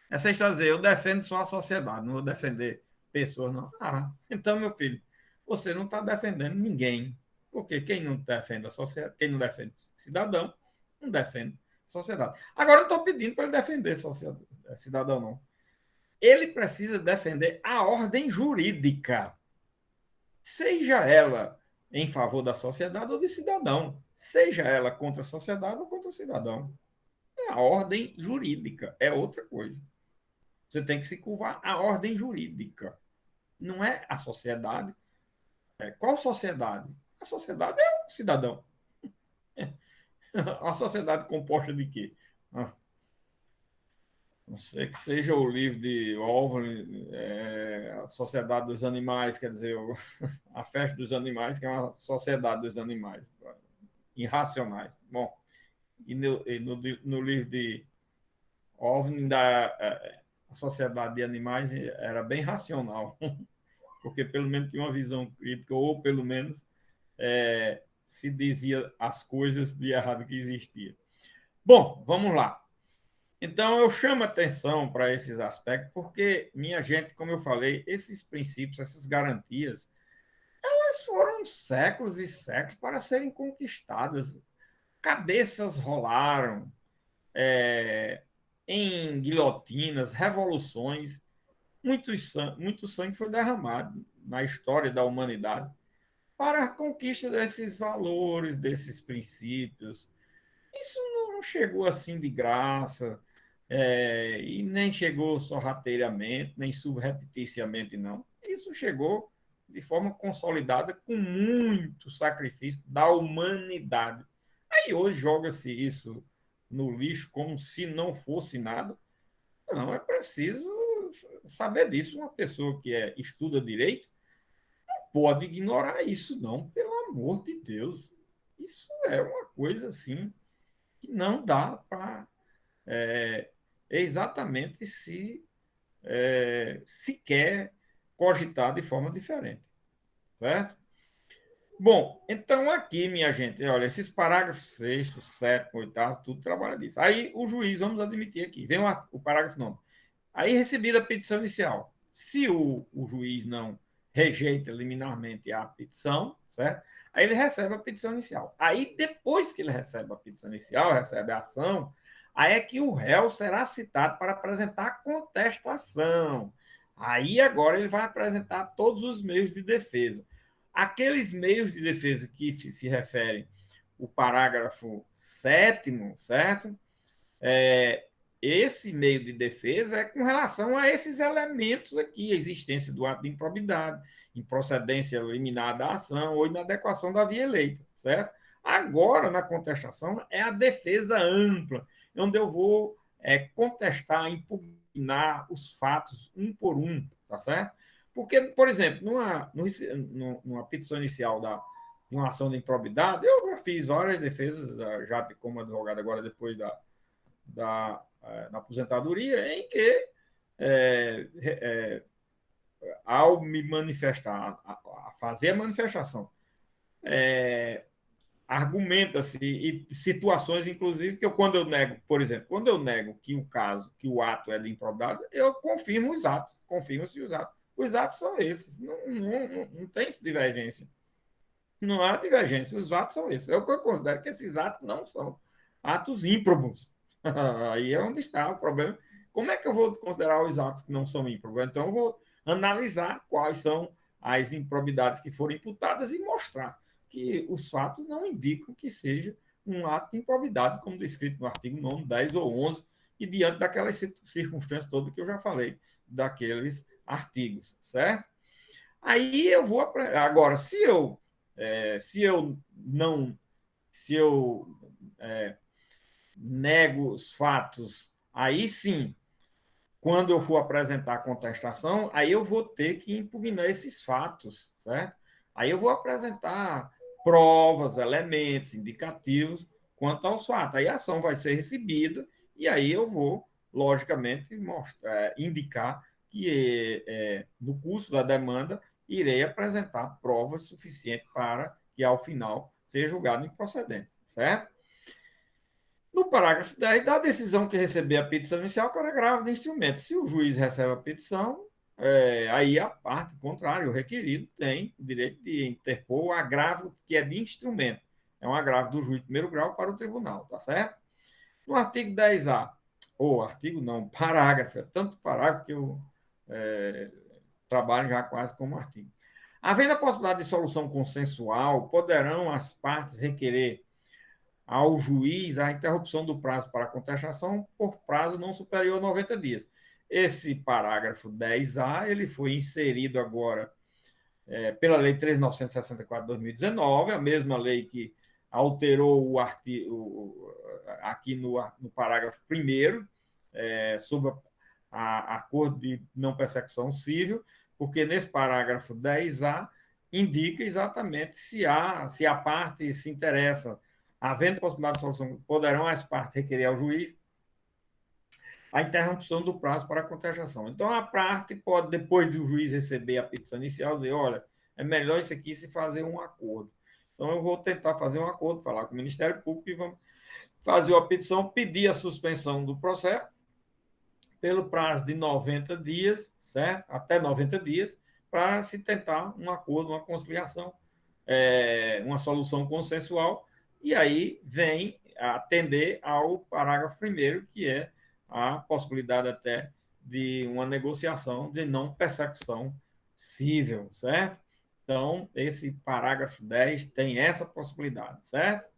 S1: Essa história de dizer, eu defendo só a sociedade, não vou defender pessoas, não. Ah, então, meu filho, você não está defendendo ninguém. Porque quem não defende a sociedade, quem não defende cidadão, não defende sociedade. Agora, eu não estou pedindo para ele defender cidadão, não. Ele precisa defender a ordem jurídica, seja ela em favor da sociedade ou de cidadão, seja ela contra a sociedade ou contra o cidadão. É a ordem jurídica, é outra coisa. Você tem que se curvar à ordem jurídica. Não é a sociedade. Qual sociedade? A sociedade é o cidadão. A sociedade composta de quê? Ah, não sei que seja o livro de Orwell, a Sociedade dos Animais, quer dizer, a Festa dos Animais, que é uma sociedade dos animais irracionais. Bom, no livro de Orwell, a Sociedade de Animais era bem racional, porque pelo menos tinha uma visão crítica, ou pelo menos se dizia as coisas de errado que existia. Bom, vamos lá. Então, eu chamo atenção para esses aspectos, porque, minha gente, como eu falei, esses princípios, essas garantias, elas foram séculos e séculos para serem conquistadas. Cabeças rolaram em guilhotinas, revoluções, muito sangue foi derramado na história da humanidade para a conquista desses valores, desses princípios. Isso não chegou assim de graça, e nem chegou sorrateiramente, nem subrepeticiamente, não. Isso chegou de forma consolidada com muito sacrifício da humanidade. Aí hoje joga-se isso no lixo como se não fosse nada. Não, é preciso saber disso. Uma pessoa que estuda direito não pode ignorar isso, não, pelo amor de Deus. Isso é uma coisa assim que não dá para exatamente se quer cogitar de forma diferente, certo? Bom, então aqui, minha gente, olha, esses parágrafos 6º, 7º, 8º, tudo trabalha disso. Aí o juiz, vamos admitir aqui, vem o parágrafo 9. Aí recebida a petição inicial. Se o juiz não rejeita liminarmente a petição, certo? Aí ele recebe a petição inicial. Aí depois que ele recebe a petição inicial, recebe a ação, aí é que o réu será citado para apresentar contestação. Aí agora ele vai apresentar todos os meios de defesa. Aqueles meios de defesa que se referem o parágrafo 7º, certo? Esse meio de defesa é com relação a esses elementos aqui, a existência do ato de improbidade, improcedência liminar da ação ou inadequação da via eleita, certo? Agora, na contestação, é a defesa ampla, onde eu vou contestar, impugnar os fatos um por um, tá certo? Porque, por exemplo, numa petição inicial de uma ação de improbidade, eu já fiz várias defesas, já como advogado agora, depois na aposentadoria, em que, ao me manifestar, a fazer a manifestação, argumenta-se e situações, inclusive, que quando eu nego, por exemplo, quando eu nego que o ato é de improbidade, eu confirmo os atos, confirmo-se os atos. Os atos são esses, não tem divergência. Não há divergência, os atos são esses. Eu considero que esses atos não são atos ímprobos. Aí é onde está o problema. Como é que eu vou considerar os atos que não são ímprobos? Então, eu vou analisar quais são as improbidades que foram imputadas e mostrar que os fatos não indicam que seja um ato de improbidade, como descrito no artigo 9º, 10 ou 11, e diante daquelas circunstâncias todas que eu já falei, daqueles artigos, certo? Aí eu vou... Agora, se eu não... Se eu nego os fatos, aí sim, quando eu for apresentar a contestação, aí eu vou ter que impugnar esses fatos, certo? Aí eu vou apresentar provas, elementos, indicativos quanto aos fatos. Aí a ação vai ser recebida e aí eu vou, logicamente, indicar que no curso da demanda irei apresentar provas suficientes para que, ao final, seja julgado improcedente, certo? No parágrafo 10, da decisão que receber a petição inicial para agravo de instrumento. Se o juiz recebe a petição, aí a parte contrária, o requerido, tem o direito de interpor o agravo que é de instrumento. É um agravo do juiz de primeiro grau para o tribunal, tá certo? No artigo 10A, ou artigo não, parágrafo, é tanto parágrafo que eu trabalho já quase como artigo. Havendo a possibilidade de solução consensual, poderão as partes requerer ao juiz a interrupção do prazo para contestação por prazo não superior a 90 dias. Esse parágrafo 10A ele foi inserido agora pela Lei 3.964 de 2019, a mesma lei que alterou o artigo aqui no parágrafo 1º, sobre a acordo de não persecução civil, porque nesse parágrafo 10A indica exatamente se a parte se interessa, havendo possibilidade de solução, poderão as partes requerer ao juiz a interrupção do prazo para a contestação. Então, a parte pode, depois do juiz receber a petição inicial, dizer, olha, é melhor isso aqui se fazer um acordo. Então, eu vou tentar fazer um acordo, falar com o Ministério Público e vamos fazer a petição, pedir a suspensão do processo pelo prazo de 90 dias, certo? Até 90 dias, para se tentar um acordo, uma conciliação, uma solução consensual, e aí vem atender ao parágrafo 1º, que é a possibilidade até de uma negociação de não persecução civil, certo? Então, esse parágrafo 10 tem essa possibilidade, certo?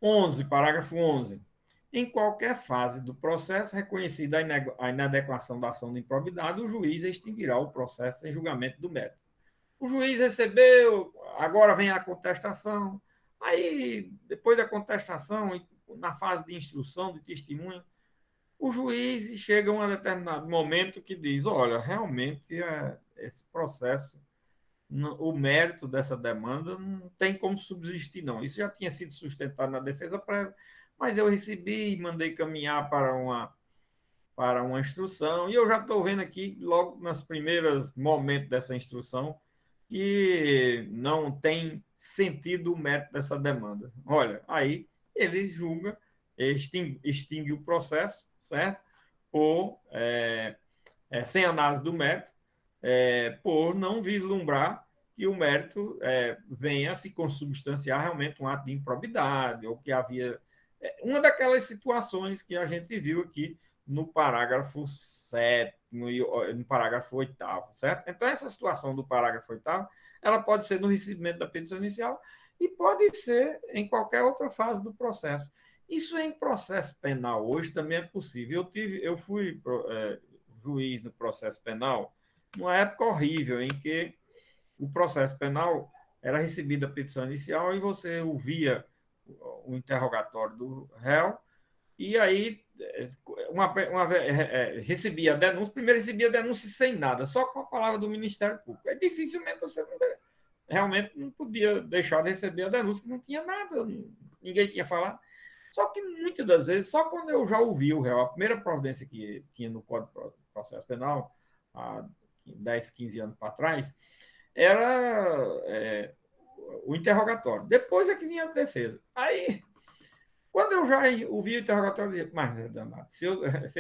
S1: 11, parágrafo 11. Em qualquer fase do processo reconhecida a inadequação da ação de improbidade, o juiz extinguirá o processo sem julgamento do mérito. O juiz recebeu, agora vem a contestação. Aí, depois da contestação, na fase de instrução, de testemunho, o juiz chega a um determinado momento que diz: olha, realmente esse processo, o mérito dessa demanda não tem como subsistir, não. Isso já tinha sido sustentado na defesa prévia, mas eu recebi e mandei caminhar para uma instrução, e eu já estou vendo aqui, logo nos primeiros momentos dessa instrução, que não tem sentido o mérito dessa demanda. Olha, aí ele julga, extingue o processo, certo? Por, sem análise do mérito, por não vislumbrar que o mérito venha a se consubstanciar realmente um ato de improbidade, ou que havia. Uma daquelas situações que a gente viu aqui no parágrafo 7º e no parágrafo 8º, certo? Então, essa situação do parágrafo 8º, ela pode ser no recebimento da petição inicial e pode ser em qualquer outra fase do processo. Isso em processo penal hoje também é possível. Eu fui juiz no processo penal numa época horrível em que o processo penal era recebida a petição inicial e você ouvia o interrogatório do réu e aí recebia a denúncia, primeiro recebia a denúncia sem nada, só com a palavra do Ministério Público. É dificilmente você realmente não podia deixar de receber a denúncia, que não tinha nada, ninguém tinha falado. Só que muitas das vezes, só quando eu já ouvi o réu, a primeira providência que tinha no Código de Processo Penal, há 10, 15 anos para trás, era o interrogatório. Depois é que vinha a defesa. Aí, quando eu já ouvi o interrogatório, eu dizia, mas, danado, se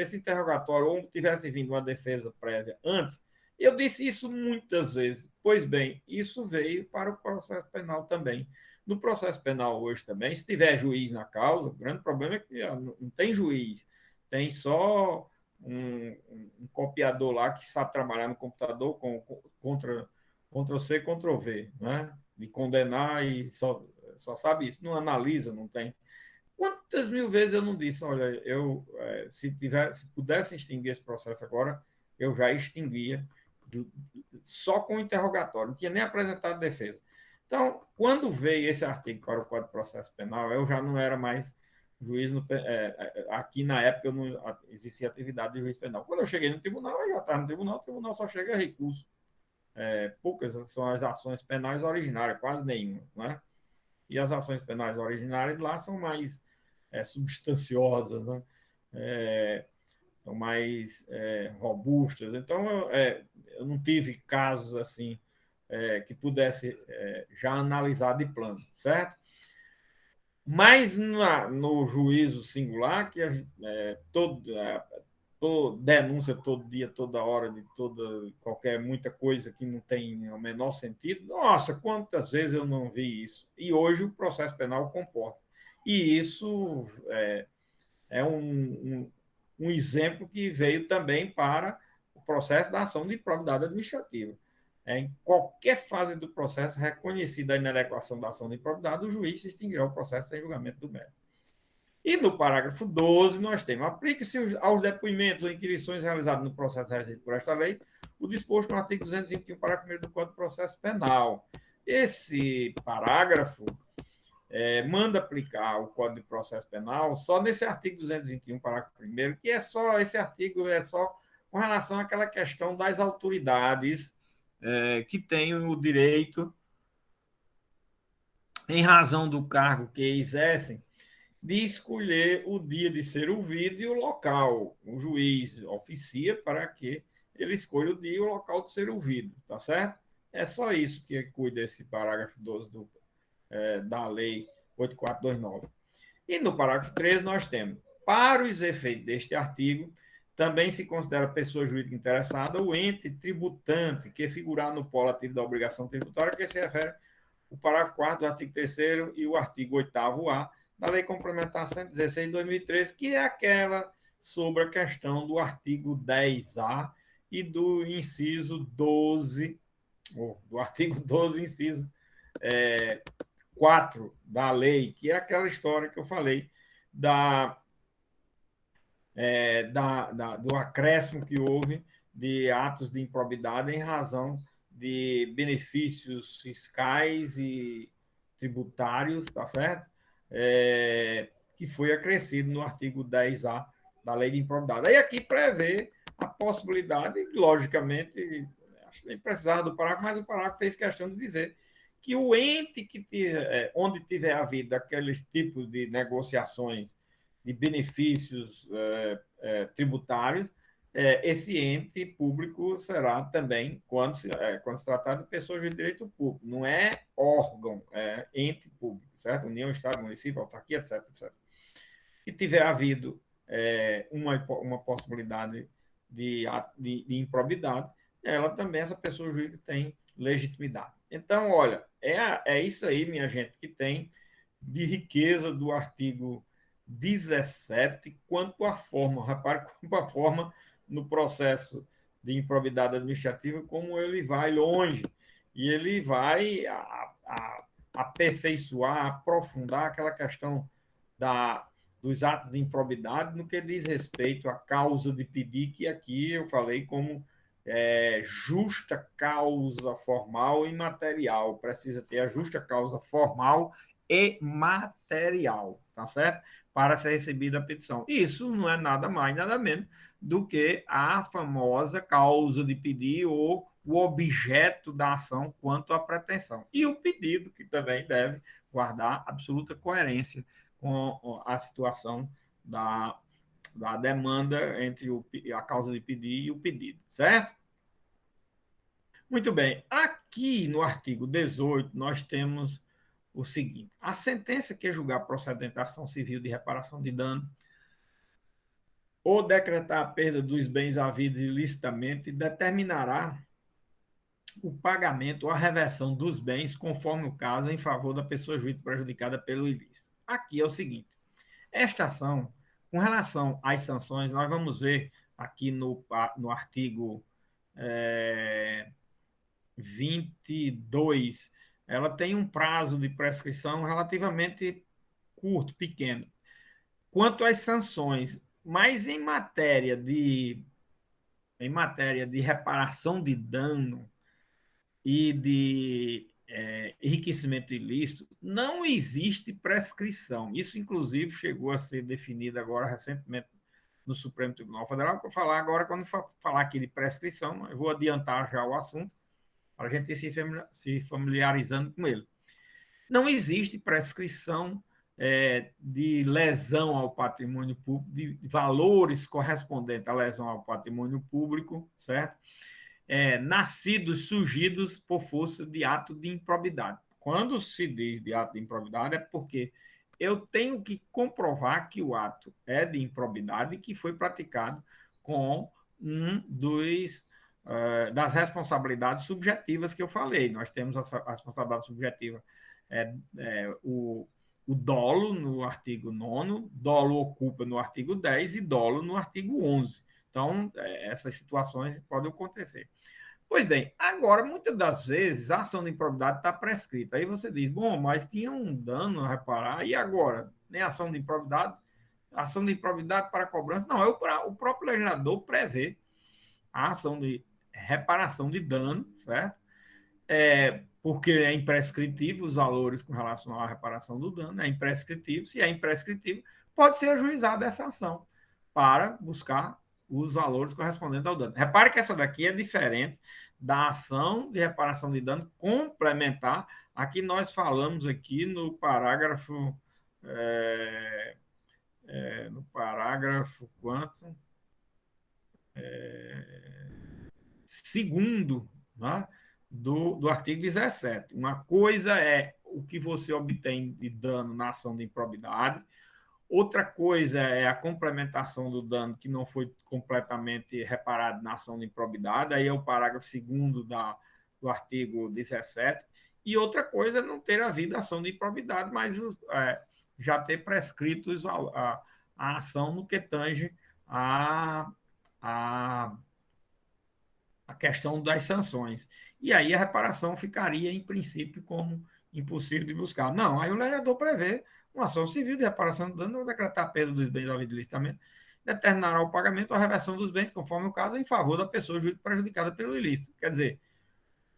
S1: esse interrogatório ou tivesse vindo uma defesa prévia antes, eu disse isso muitas vezes. Pois bem, isso veio para o processo penal também. No processo penal hoje também, se tiver juiz na causa, o grande problema é que não tem juiz, tem só um copiador lá que sabe trabalhar no computador contra Ctrl-C, Ctrl-V, né? De condenar e só sabe isso, não analisa, não tem. Quantas mil vezes eu não disse, olha, se pudesse extinguir esse processo agora, eu já extinguia só com o interrogatório, não tinha nem apresentado defesa. Então, quando veio esse artigo para o Código de Processo Penal, eu já não era mais juiz, aqui na época não existia atividade de juiz penal. Quando eu cheguei no tribunal, eu já estava no tribunal, o tribunal só chega a recurso. Poucas são as ações penais originárias, quase nenhuma, né? E as ações penais originárias lá são mais substanciosas, né? São mais robustas. Então, eu não tive casos assim que pudesse já analisar de plano, certo? Mas no juízo singular, que denúncia todo dia, toda hora, de muita coisa que não tem o menor sentido. Nossa, quantas vezes eu não vi isso? E hoje o processo penal comporta. E isso é um exemplo que veio também para o processo da ação de improbidade administrativa. Em qualquer fase do processo reconhecida a inadequação da ação de improbidade, o juiz extinguirá o processo sem julgamento do mérito. E no parágrafo 12, nós temos: aplique-se aos depoimentos ou inquirições realizados no processo regido por esta lei o disposto no artigo 221, parágrafo 1 do Código de Processo Penal. Esse parágrafo manda aplicar o Código de Processo Penal só nesse artigo 221, parágrafo 1, que esse artigo é só com relação àquela questão das autoridades que têm o direito, em razão do cargo que exercem, de escolher o dia de ser ouvido e o local. O juiz oficia para que ele escolha o dia e o local de ser ouvido, tá certo? É só isso que cuida esse parágrafo 12 da Lei 8429. E no parágrafo 13 nós temos: para os efeitos deste artigo, também se considera pessoa jurídica interessada o ente tributante que figurar no polo ativo da obrigação tributária, que se refere o parágrafo 4º do artigo 3º e o artigo 8º-A da Lei Complementar 116 de 2013, que é aquela sobre a questão do artigo 10A e do inciso 12, do artigo 12, inciso 4 da lei, que é aquela história que eu falei do acréscimo que houve de atos de improbidade em razão de benefícios fiscais e tributários, tá certo? Que foi acrescido no artigo 10A da Lei de Improbidade. Aí aqui prevê a possibilidade, logicamente, acho que nem precisava do parágrafo, mas o parágrafo fez questão de dizer que o ente que tiver, onde tiver havido aqueles tipos de negociações de benefícios tributários, esse ente público será também, quando se tratar de pessoas de direito público, não é órgão, é ente público, certo? União, Estado, município, autarquia, etc, etc. E tiver havido uma possibilidade de improbidade, ela também, essa pessoa jurídica, tem legitimidade. Então, olha, é isso aí, minha gente, que tem de riqueza do artigo 17 quanto à forma. Repare quanto à forma no processo de improbidade administrativa, como ele vai longe. E ele vai aperfeiçoar, aprofundar aquela questão dos atos de improbidade no que diz respeito à causa de pedir, que aqui eu falei como justa causa formal e material. Precisa ter a justa causa formal e material, tá certo? Para ser recebida a petição. Isso não é nada mais, nada menos do que a famosa causa de pedir ou o objeto da ação quanto à pretensão. E o pedido, que também deve guardar absoluta coerência com a situação da demanda entre a causa de pedir e o pedido, certo? Muito bem. Aqui no artigo 18, nós temos o seguinte: a sentença que julgar procedente da ação civil de reparação de dano ou decretar a perda dos bens havidos ilicitamente determinará o pagamento ou a reversão dos bens, conforme o caso, em favor da pessoa jurídica prejudicada pelo ilícito. Aqui é o seguinte: esta ação, com relação às sanções, nós vamos ver aqui no artigo 22, ela tem um prazo de prescrição relativamente curto, pequeno. Quanto às sanções, mas em matéria de reparação de dano e de enriquecimento ilícito, não existe prescrição. Isso, inclusive, chegou a ser definido agora recentemente no Supremo Tribunal Federal. Vou falar agora, quando falar aqui de prescrição, eu vou adiantar já o assunto, para a gente ir se familiarizando com ele. Não existe prescrição de lesão ao patrimônio público, de valores correspondentes à lesão ao patrimônio público, certo? Nascidos, surgidos por força de ato de improbidade. Quando se diz de ato de improbidade, é porque eu tenho que comprovar que o ato é de improbidade e que foi praticado com das responsabilidades subjetivas que eu falei. Nós temos a responsabilidade subjetiva, o dolo no artigo 9º, dolo ocupa no artigo 10 e dolo no artigo 11. Então, essas situações podem acontecer. Pois bem, agora, muitas das vezes, a ação de improbidade está prescrita. Aí você diz, bom, mas tinha um dano a reparar, e agora? Nem ação de improbidade? Ação de improbidade para cobrança? Não, o próprio legislador prevê a ação de reparação de dano, certo? Porque é imprescritível os valores com relação à reparação do dano, é imprescritível. Se é imprescritível, pode ser ajuizada essa ação para buscar os valores correspondentes ao dano. Repare que essa daqui é diferente da ação de reparação de dano complementar. Aqui nós falamos aqui no parágrafo no parágrafo quanto? Segundo, né, do artigo 17. Uma coisa é o que você obtém de dano na ação de improbidade, outra coisa é a complementação do dano que não foi completamente reparado na ação de improbidade, aí é o parágrafo 2º do artigo 17, e outra coisa é não ter havido ação de improbidade, mas já ter prescrito a ação no que tange a questão das sanções. E aí a reparação ficaria, em princípio, como impossível de buscar. Não, aí o legislador prevê uma ação civil de reparação de dano, decretar a perda dos bens havidos ilicitamente, determinará o pagamento ou a reversão dos bens, conforme o caso, em favor da pessoa jurídica prejudicada pelo ilícito. Quer dizer,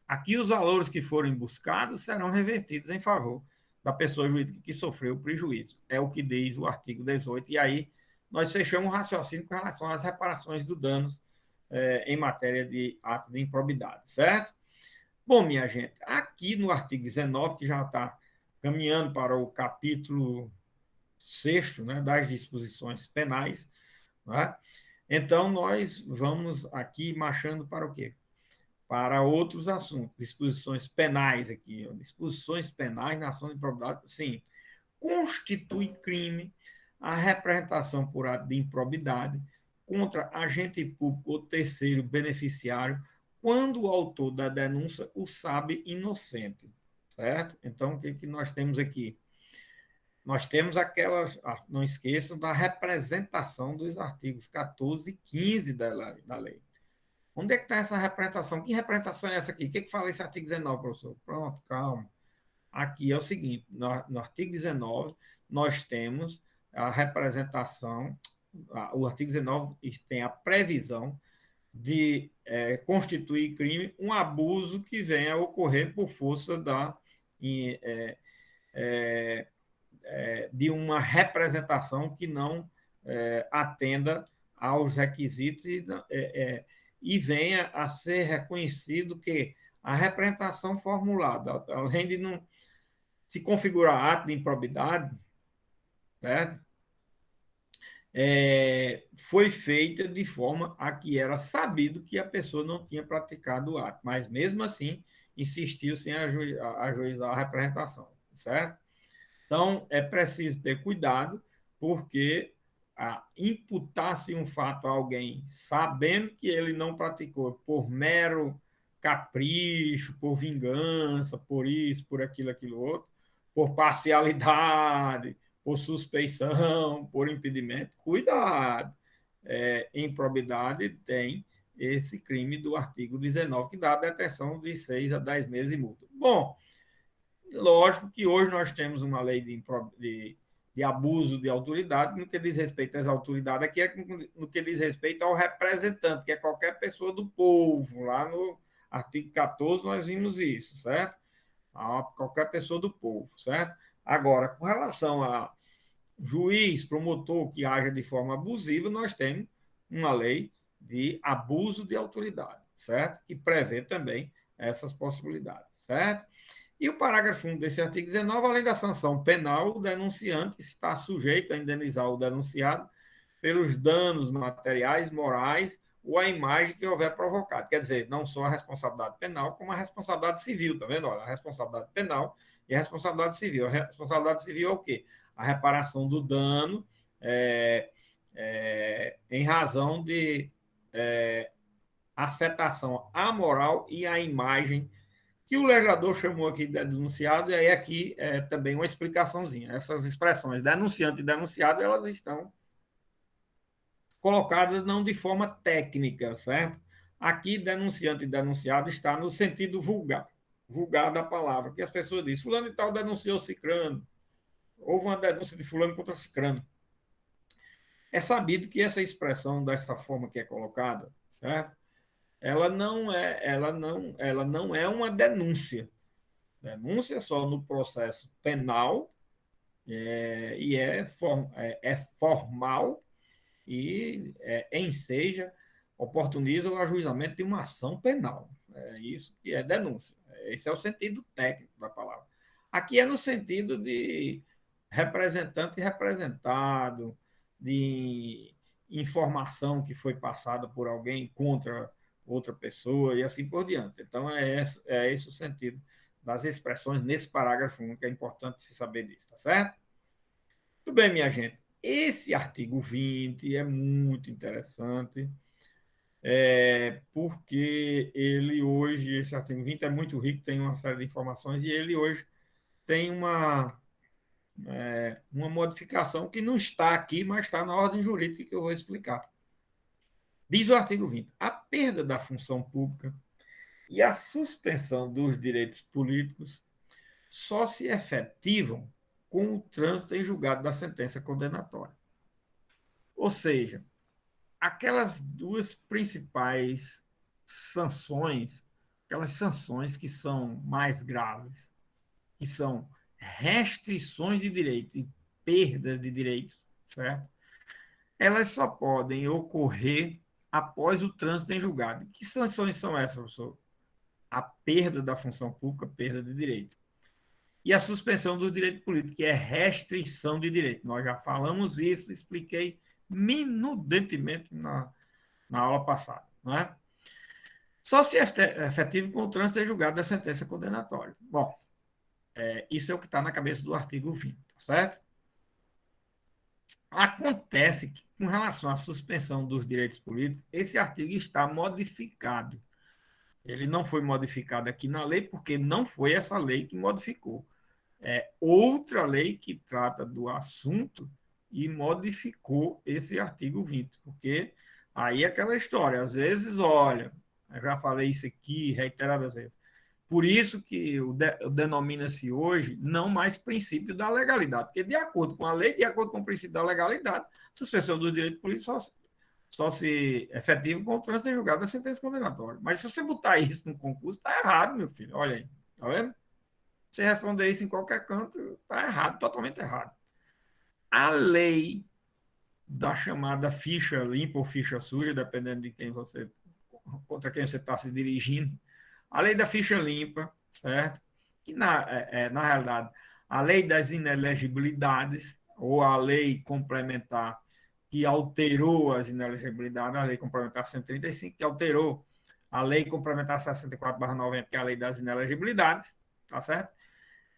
S1: aqui os valores que forem buscados serão revertidos em favor da pessoa jurídica que sofreu o prejuízo. É o que diz o artigo 18. E aí nós fechamos o raciocínio com relação às reparações do danos em matéria de ato de improbidade, certo? Bom, minha gente, aqui no artigo 19, que já está caminhando para o capítulo 6º, né, das disposições penais, né? Então, nós vamos aqui marchando para o quê? Para outros assuntos, disposições penais aqui, ó. Disposições penais na ação de improbidade, sim, constitui crime a representação por ato de improbidade contra agente público ou terceiro beneficiário quando o autor da denúncia o sabe inocente, certo? Então, o que, que nós temos aqui? Nós temos aquelas, não esqueçam da representação dos artigos 14 e 15 da lei. Onde é que está essa representação? Que representação é essa aqui? O que, que fala esse artigo 19, professor? Pronto, calma. Aqui é o seguinte: no artigo 19, nós temos a representação, o artigo 19 tem a previsão de constituir crime um abuso que venha a ocorrer por força de uma representação que não atenda aos requisitos e venha a ser reconhecido que a representação formulada, além de não se configurar ato de improbidade, certo? Foi feita de forma a que era sabido que a pessoa não tinha praticado o ato, mas mesmo assim insistiu-se em ajuizar a representação, certo? Então, é preciso ter cuidado, porque imputar-se um fato a alguém sabendo que ele não praticou por mero capricho, por vingança, por isso, por aquilo, aquilo outro, por parcialidade, por suspeição, por impedimento, cuidado. Improbidade tem esse crime do artigo 19, que dá a detenção de 6 a 10 meses de multa. Bom, lógico que hoje nós temos uma lei de abuso de autoridade no que diz respeito às autoridades, aqui é no que diz respeito ao representante, que é qualquer pessoa do povo. Lá no artigo 14 nós vimos isso, certo? Qualquer pessoa do povo, certo? Agora, com relação a juiz, promotor que haja de forma abusiva, nós temos uma lei de abuso de autoridade, certo? Que prevê também essas possibilidades, certo? E o parágrafo 1 desse artigo 19, além da sanção penal, o denunciante está sujeito a indenizar o denunciado pelos danos materiais, morais ou a imagem que houver provocado. Quer dizer, não só a responsabilidade penal, como a responsabilidade civil, tá vendo? Olha, a responsabilidade penal e a responsabilidade civil. A responsabilidade civil é o quê? A reparação do dano em razão de afetação à moral e à imagem que o legislador chamou aqui de denunciado, e aí aqui também uma explicaçãozinha. Essas expressões denunciante e denunciado, elas estão colocadas não de forma técnica, certo? Aqui, denunciante e denunciado está no sentido vulgar, vulgar da palavra, que as pessoas dizem, fulano e tal denunciou cicrano, houve uma denúncia de fulano contra cicrano. É sabido que essa expressão, dessa forma que é colocada, certo? Ela não é uma denúncia. Denúncia só no processo penal e é formal e enseja, oportuniza o ajuizamento de uma ação penal. É isso que é denúncia. Esse é o sentido técnico da palavra. Aqui é no sentido de representante e representado, de informação que foi passada por alguém contra outra pessoa e assim por diante. Então, esse o sentido das expressões nesse parágrafo 1, que é importante se saber disso, tá certo? Tudo bem, minha gente. Esse artigo 20 é muito interessante, porque ele hoje, esse artigo 20 é muito rico, tem uma série de informações, e ele hoje tem uma modificação que não está aqui, mas está na ordem jurídica que eu vou explicar. Diz o artigo 20: a perda da função pública e a suspensão dos direitos políticos só se efetivam com o trânsito em julgado da sentença condenatória. Ou seja, aquelas duas principais sanções, aquelas sanções que são mais graves, que são restrições de direito e perdas de direitos, certo? Elas só podem ocorrer após o trânsito em julgado. Que sanções são essas, professor? A perda da função pública, perda de direito. E a suspensão do direito político, que é restrição de direito. Nós já falamos isso, expliquei minudentemente na aula passada. Não é? Só se é efetivo com o trânsito em julgado da sentença condenatória. Bom, isso é o que está na cabeça do artigo 20, tá certo? Acontece que, com relação à suspensão dos direitos políticos, esse artigo está modificado. Ele não foi modificado aqui na lei, porque não foi essa lei que modificou. É outra lei que trata do assunto e modificou esse artigo 20, porque aí é aquela história, às vezes, olha, eu já falei isso aqui reiteradas vezes, por isso que denomina-se hoje não mais princípio da legalidade, porque de acordo com a lei, de acordo com o princípio da legalidade, suspensão do direito político só se efetivo com o trânsito em julgado da sentença condenatória. Mas se você botar isso no concurso, está errado, meu filho. Olha aí, tá vendo? Você responder isso em qualquer canto, está errado, totalmente errado. A lei da chamada ficha limpa ou ficha suja, dependendo de quem você, contra quem você está se dirigindo, a lei da ficha limpa, certo? Que na realidade, a lei das inelegibilidades, ou a lei complementar que alterou as inelegibilidades, a lei complementar 135, que alterou a lei complementar 64/90, que é a lei das inelegibilidades, tá certo?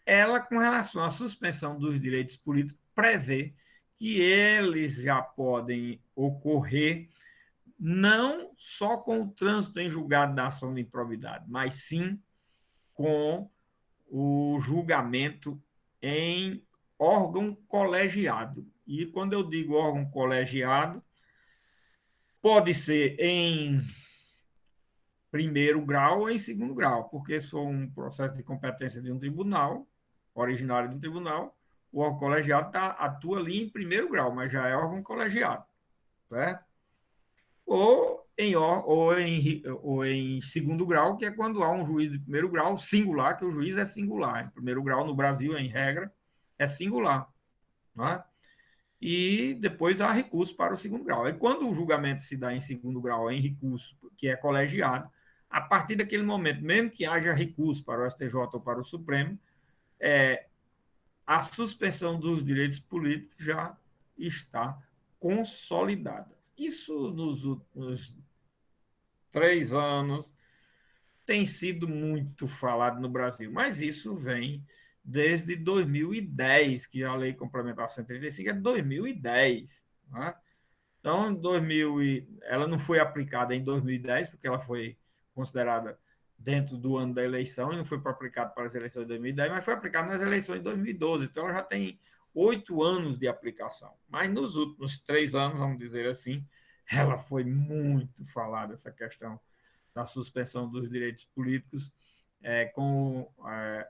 S1: Ela, com relação à suspensão dos direitos políticos, prevê que eles já podem ocorrer não só com o trânsito em julgado da ação de improbidade, mas sim com o julgamento em órgão colegiado. E quando eu digo órgão colegiado, pode ser em primeiro grau ou em segundo grau, porque se for um processo de competência de um tribunal, originário de um tribunal, o órgão colegiado atua ali em primeiro grau, mas já é órgão colegiado, certo? Ou em segundo grau, que é quando há um juiz de primeiro grau singular, que o juiz é singular. Em primeiro grau, no Brasil, em regra, é singular. Né? E depois há recurso para o segundo grau. E quando o julgamento se dá em segundo grau, em recurso, que é colegiado, a partir daquele momento, mesmo que haja recurso para o STJ ou para o Supremo, a suspensão dos direitos políticos já está consolidada. Isso nos últimos 3 anos tem sido muito falado no Brasil, mas isso vem desde 2010, que a Lei Complementar 135 é de 2010. Né? Então, ela não foi aplicada em 2010, porque ela foi considerada dentro do ano da eleição e não foi aplicada para as eleições de 2010, mas foi aplicada nas eleições de 2012. Então, ela já tem 8 anos de aplicação. Mas nos últimos 3 anos, vamos dizer assim, ela foi muito falada, essa questão da suspensão dos direitos políticos, com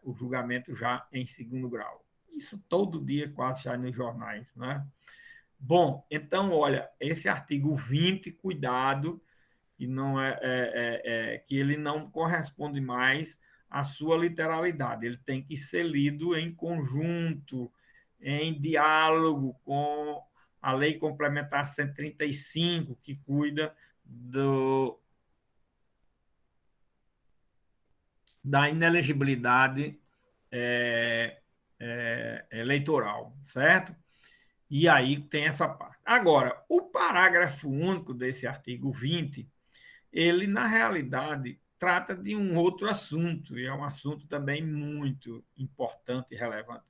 S1: o julgamento já em segundo grau. Isso todo dia quase sai nos jornais, né? Bom, então, olha, esse artigo 20, cuidado, que não que ele não corresponde mais à sua literalidade. Ele tem que ser lido em conjunto, em diálogo com a Lei Complementar 135, que cuida da inelegibilidade é, eleitoral, certo? E aí tem essa parte. Agora, o parágrafo único desse artigo 20, ele, na realidade, trata de um outro assunto, e é um assunto também muito importante e relevante.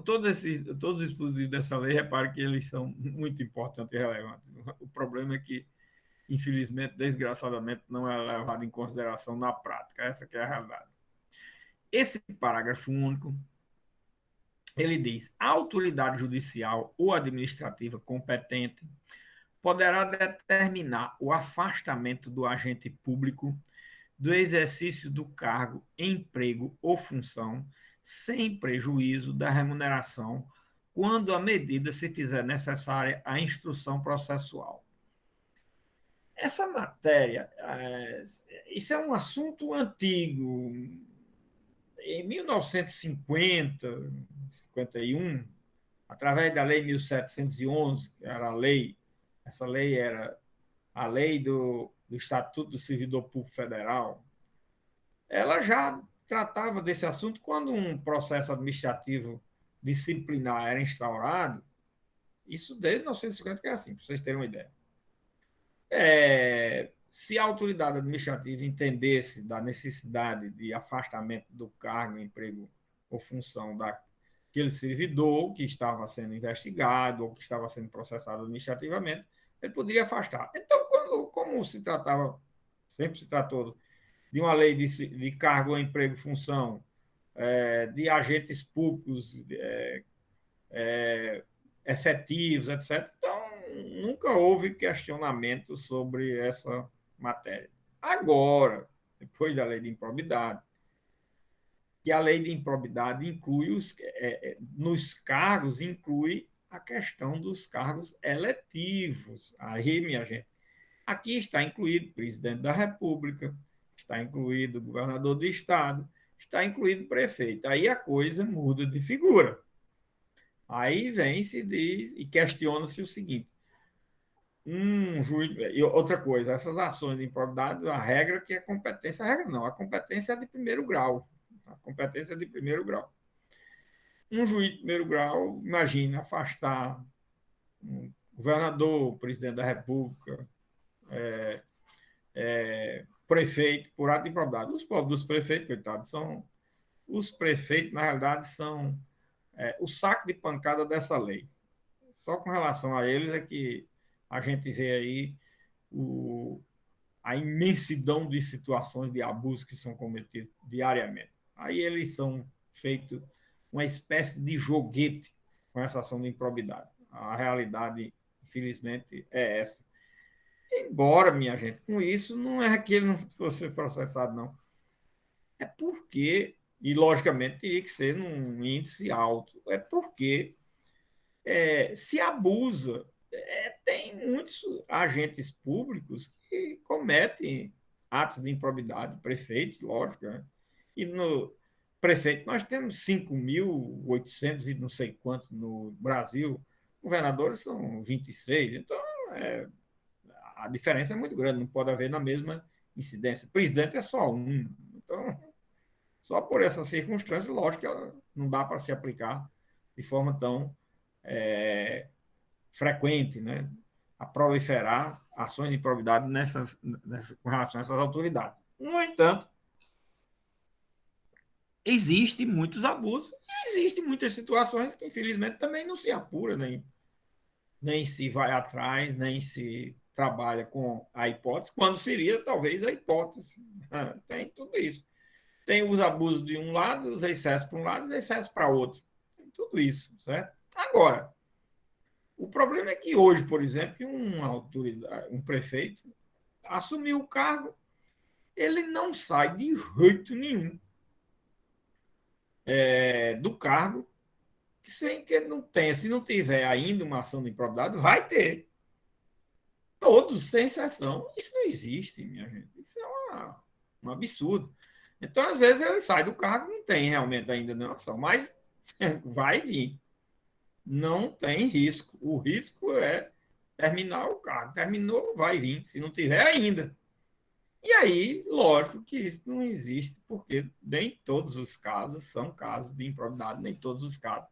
S1: Todos os dispositivos dessa lei, repare que eles são muito importantes e relevantes. O problema é que, infelizmente, desgraçadamente, não é levado em consideração na prática. Essa que é a realidade. Esse parágrafo único, ele diz: a autoridade judicial ou administrativa competente poderá determinar o afastamento do agente público do exercício do cargo, emprego ou função, sem prejuízo da remuneração, quando a medida se fizer necessária à instrução processual. Essa matéria, isso é um assunto antigo, Em 1950, 51, através da Lei 1711, que era a lei, essa lei era a lei do Estatuto do Servidor Público Federal, ela já tratava desse assunto quando um processo administrativo disciplinar era instaurado, isso desde 1950 que é assim, para vocês terem uma ideia. Se a autoridade administrativa entendesse da necessidade de afastamento do cargo, emprego ou função daquele servidor que estava sendo investigado ou que estava sendo processado administrativamente, ele poderia afastar. Então, como se tratava, sempre se tratou de uma lei de cargo, emprego, função, de agentes públicos efetivos, etc. Então, nunca houve questionamento sobre essa matéria. Agora, depois da lei de improbidade, que a lei de improbidade inclui nos cargos, inclui a questão dos cargos eletivos. Aí, minha gente, aqui está incluído o presidente da República, está incluído o governador do estado, está incluído o prefeito. Aí a coisa muda de figura. Aí vem se diz e questiona-se o seguinte: juiz, e outra coisa, essas ações de improbidade, a regra que é competência, a regra não, a competência é de primeiro grau. A competência é de primeiro grau. Um juiz de primeiro grau, imagina, afastar um governador, presidente da República, prefeito, por ato de improbidade. Os pobres dos prefeitos, coitados, são. Os prefeitos, na realidade, são o saco de pancada dessa lei. Só com relação a eles é que a gente vê aí a imensidão de situações de abuso que são cometidos diariamente. Aí eles são feitos uma espécie de joguete com essa ação de improbidade. A realidade, infelizmente, é essa. Embora, minha gente, com isso não é que ele não fosse processado, não. É porque, e logicamente teria que ser num índice alto, é porque se abusa. Tem muitos agentes públicos que cometem atos de improbidade, prefeitos, lógico, né? E no prefeito nós temos 5.800 e não sei quantos no Brasil, governadores são 26, então é, a diferença é muito grande, não pode haver na mesma incidência. Presidente é só um, então só por essa circunstância, lógico que ela não dá para se aplicar de forma tão frequente, né, a proliferar ações de improbidade com relação a essas autoridades. No entanto, existem muitos abusos e existem muitas situações que, infelizmente, também não se apura, nem se vai atrás, nem se trabalha com a hipótese, quando seria talvez a hipótese. Tem tudo isso. Tem os abusos de um lado, os excessos para um lado, os excessos para outro. Tem tudo isso, certo? Agora, o problema é que hoje, por exemplo, um prefeito assumiu o cargo, ele não sai de jeito nenhum do cargo sem que ele não tenha. Se não tiver ainda uma ação de improbidade, vai ter. Todos, sem exceção. Isso não existe, minha gente. Isso é um absurdo. Então, às vezes, ele sai do cargo, não tem realmente ainda nenhuma ação, mas vai vir. Não tem risco. O risco é terminar o cargo. Terminou, vai vir. Se não tiver ainda. E aí, lógico que isso não existe, porque nem todos os casos são casos de improbidade, nem todos os casos.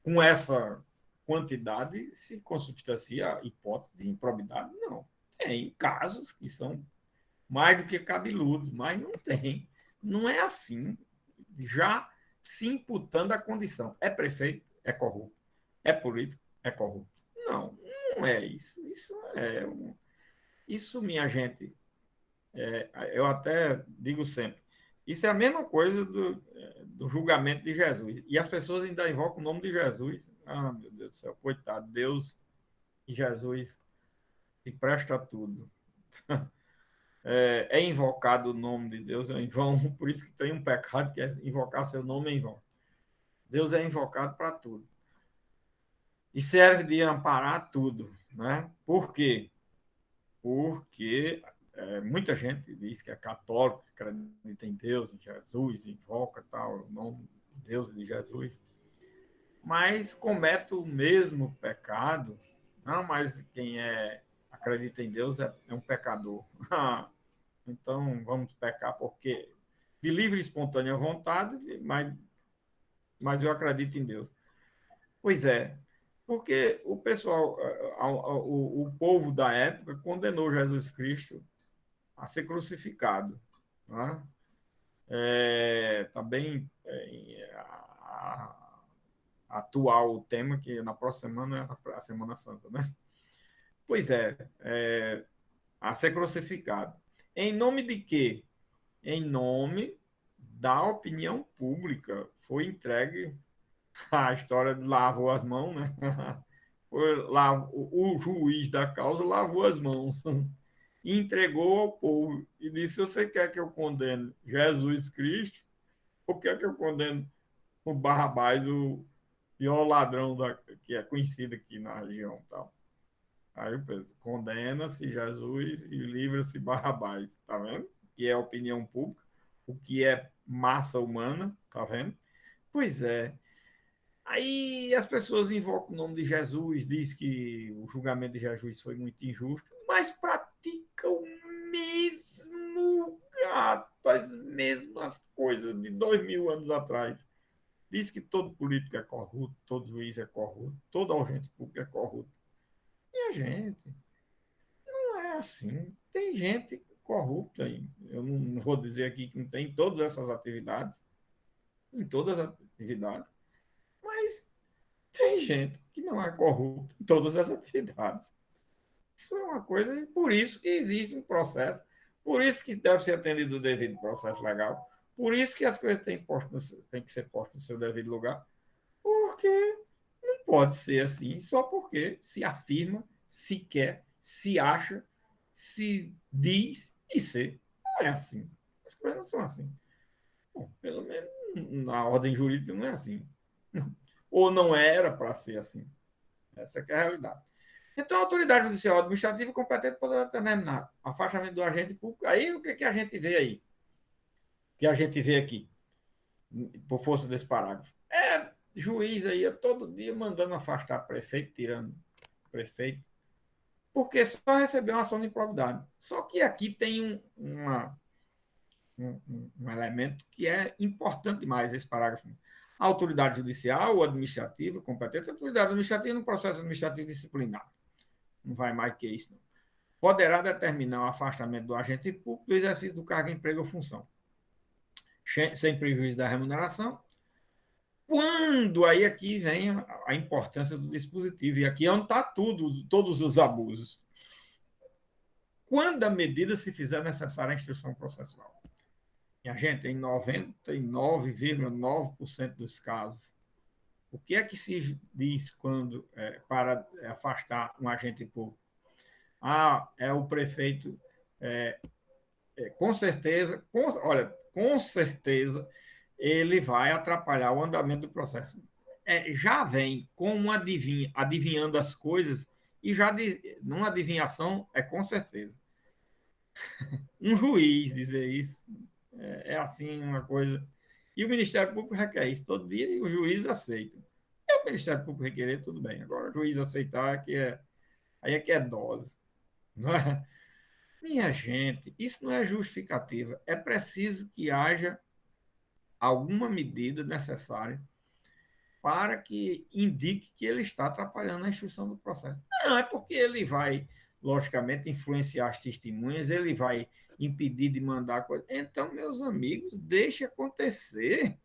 S1: Com essa quantidade se consubstancia a hipótese de improbidade? Não. Tem casos que são mais do que cabeludos, mas não tem. Não é assim. Já se imputando a condição. É prefeito? É corrupto. É político? É corrupto. Não, não é isso. Isso, minha gente, eu até digo sempre, isso é a mesma coisa do julgamento de Jesus. E as pessoas ainda invocam o nome de Jesus. Ah, meu Deus do céu, coitado, Deus e Jesus se presta a tudo. É invocado o nome de Deus em vão, por isso que tem um pecado que é invocar seu nome em vão. Deus é invocado para tudo. E serve de amparar tudo, né? Por quê? Porque muita gente diz que é católico, que acredita em Deus, em Jesus, invoca tal, o nome de Deus e de Jesus, mas comete o mesmo pecado. Não, mas quem acredita em Deus é um pecador. Então vamos pecar porque de livre e espontânea vontade, mas eu acredito em Deus. Pois é, porque o pessoal, o povo da época condenou Jesus Cristo a ser crucificado. Né? Tá bem atual o tema, que na próxima semana é a Semana Santa. Né? Pois a ser crucificado. Em nome de quê? Em nome da opinião pública. Foi entregue a história de lavou as mãos, né? O juiz da causa lavou as mãos e entregou ao povo e disse: você quer que eu condene Jesus Cristo ou quer que eu condene o Barrabás, o pior ladrão que é conhecido aqui na região? Tal. Aí eu penso, condena-se Jesus e livra-se Barrabás, tá vendo? Que é a opinião pública, o que é massa humana, tá vendo? Pois é. Aí as pessoas invocam o nome de Jesus, diz que o julgamento de Jesus foi muito injusto, mas praticam o mesmo gato, as mesmas coisas de 2000 anos atrás. Diz que todo político é corrupto, todo juiz é corrupto, todo agente público é corrupto. E a gente não é assim. Tem gente corrupta aí. Eu não vou dizer aqui que não tem em todas as atividades, mas tem gente que não é corrupta em todas as atividades. Isso é uma coisa, e por isso que existe um processo, por isso que deve ser atendido o devido processo legal, por isso que as coisas têm que ser postas no seu devido lugar, porque não pode ser assim só porque se afirma, se quer, se acha, se diz e ser. Não é assim. As coisas não são assim. Bom, pelo menos na ordem jurídica não é assim. Ou não era para ser assim. Essa é a realidade. Então, a autoridade judicial administrativa competente poderá determinar afastamento do agente público. Aí, o que, que a gente vê aí? Que a gente vê aqui, por força desse parágrafo. Juiz aí, todo dia mandando afastar prefeito, tirando prefeito, porque só recebeu uma ação de improbidade. Só que aqui tem um elemento que é importante demais, esse parágrafo. A autoridade judicial ou administrativa competente, a autoridade administrativa no processo administrativo disciplinar. Não vai mais que isso, não. Poderá determinar o afastamento do agente público do exercício do cargo, emprego ou função, sem prejuízo da remuneração. Quando aí aqui vem a importância do dispositivo, e aqui é onde está tudo, todos os abusos. Quando a medida se fizer necessária a instrução processual. E a gente, em 99,9% dos casos, o que é que se diz quando para afastar um agente público? É o prefeito com certeza, com certeza, ele vai atrapalhar o andamento do processo. Já vem com adivinhando as coisas, e já numa adivinhação é com certeza. Um juiz dizer isso assim uma coisa. E o Ministério Público requer isso todo dia e o juiz aceita. O Ministério Público requerer, tudo bem. Agora, o juiz aceitar, aí é que é dose. Não é? Minha gente, isso não é justificativa. É preciso que haja alguma medida necessária para que indique que ele está atrapalhando a instrução do processo. Não, é porque ele vai, logicamente, influenciar as testemunhas, ele vai impedir de mandar coisa. Então, meus amigos, deixe acontecer.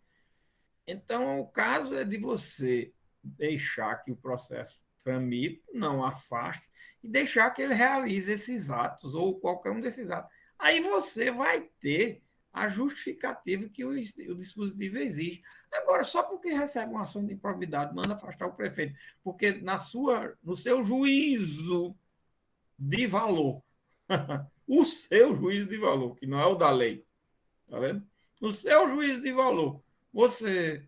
S1: Então, o caso é de você deixar que o processo tramite, não afaste, e deixar que ele realize esses atos, ou qualquer um desses atos. Aí você vai ter a justificativa que o dispositivo exige. Agora, só porque recebe uma ação de improbidade, manda afastar o prefeito, porque no seu juízo de valor, o seu juízo de valor, que não é o da lei, tá vendo? No seu juízo de valor, você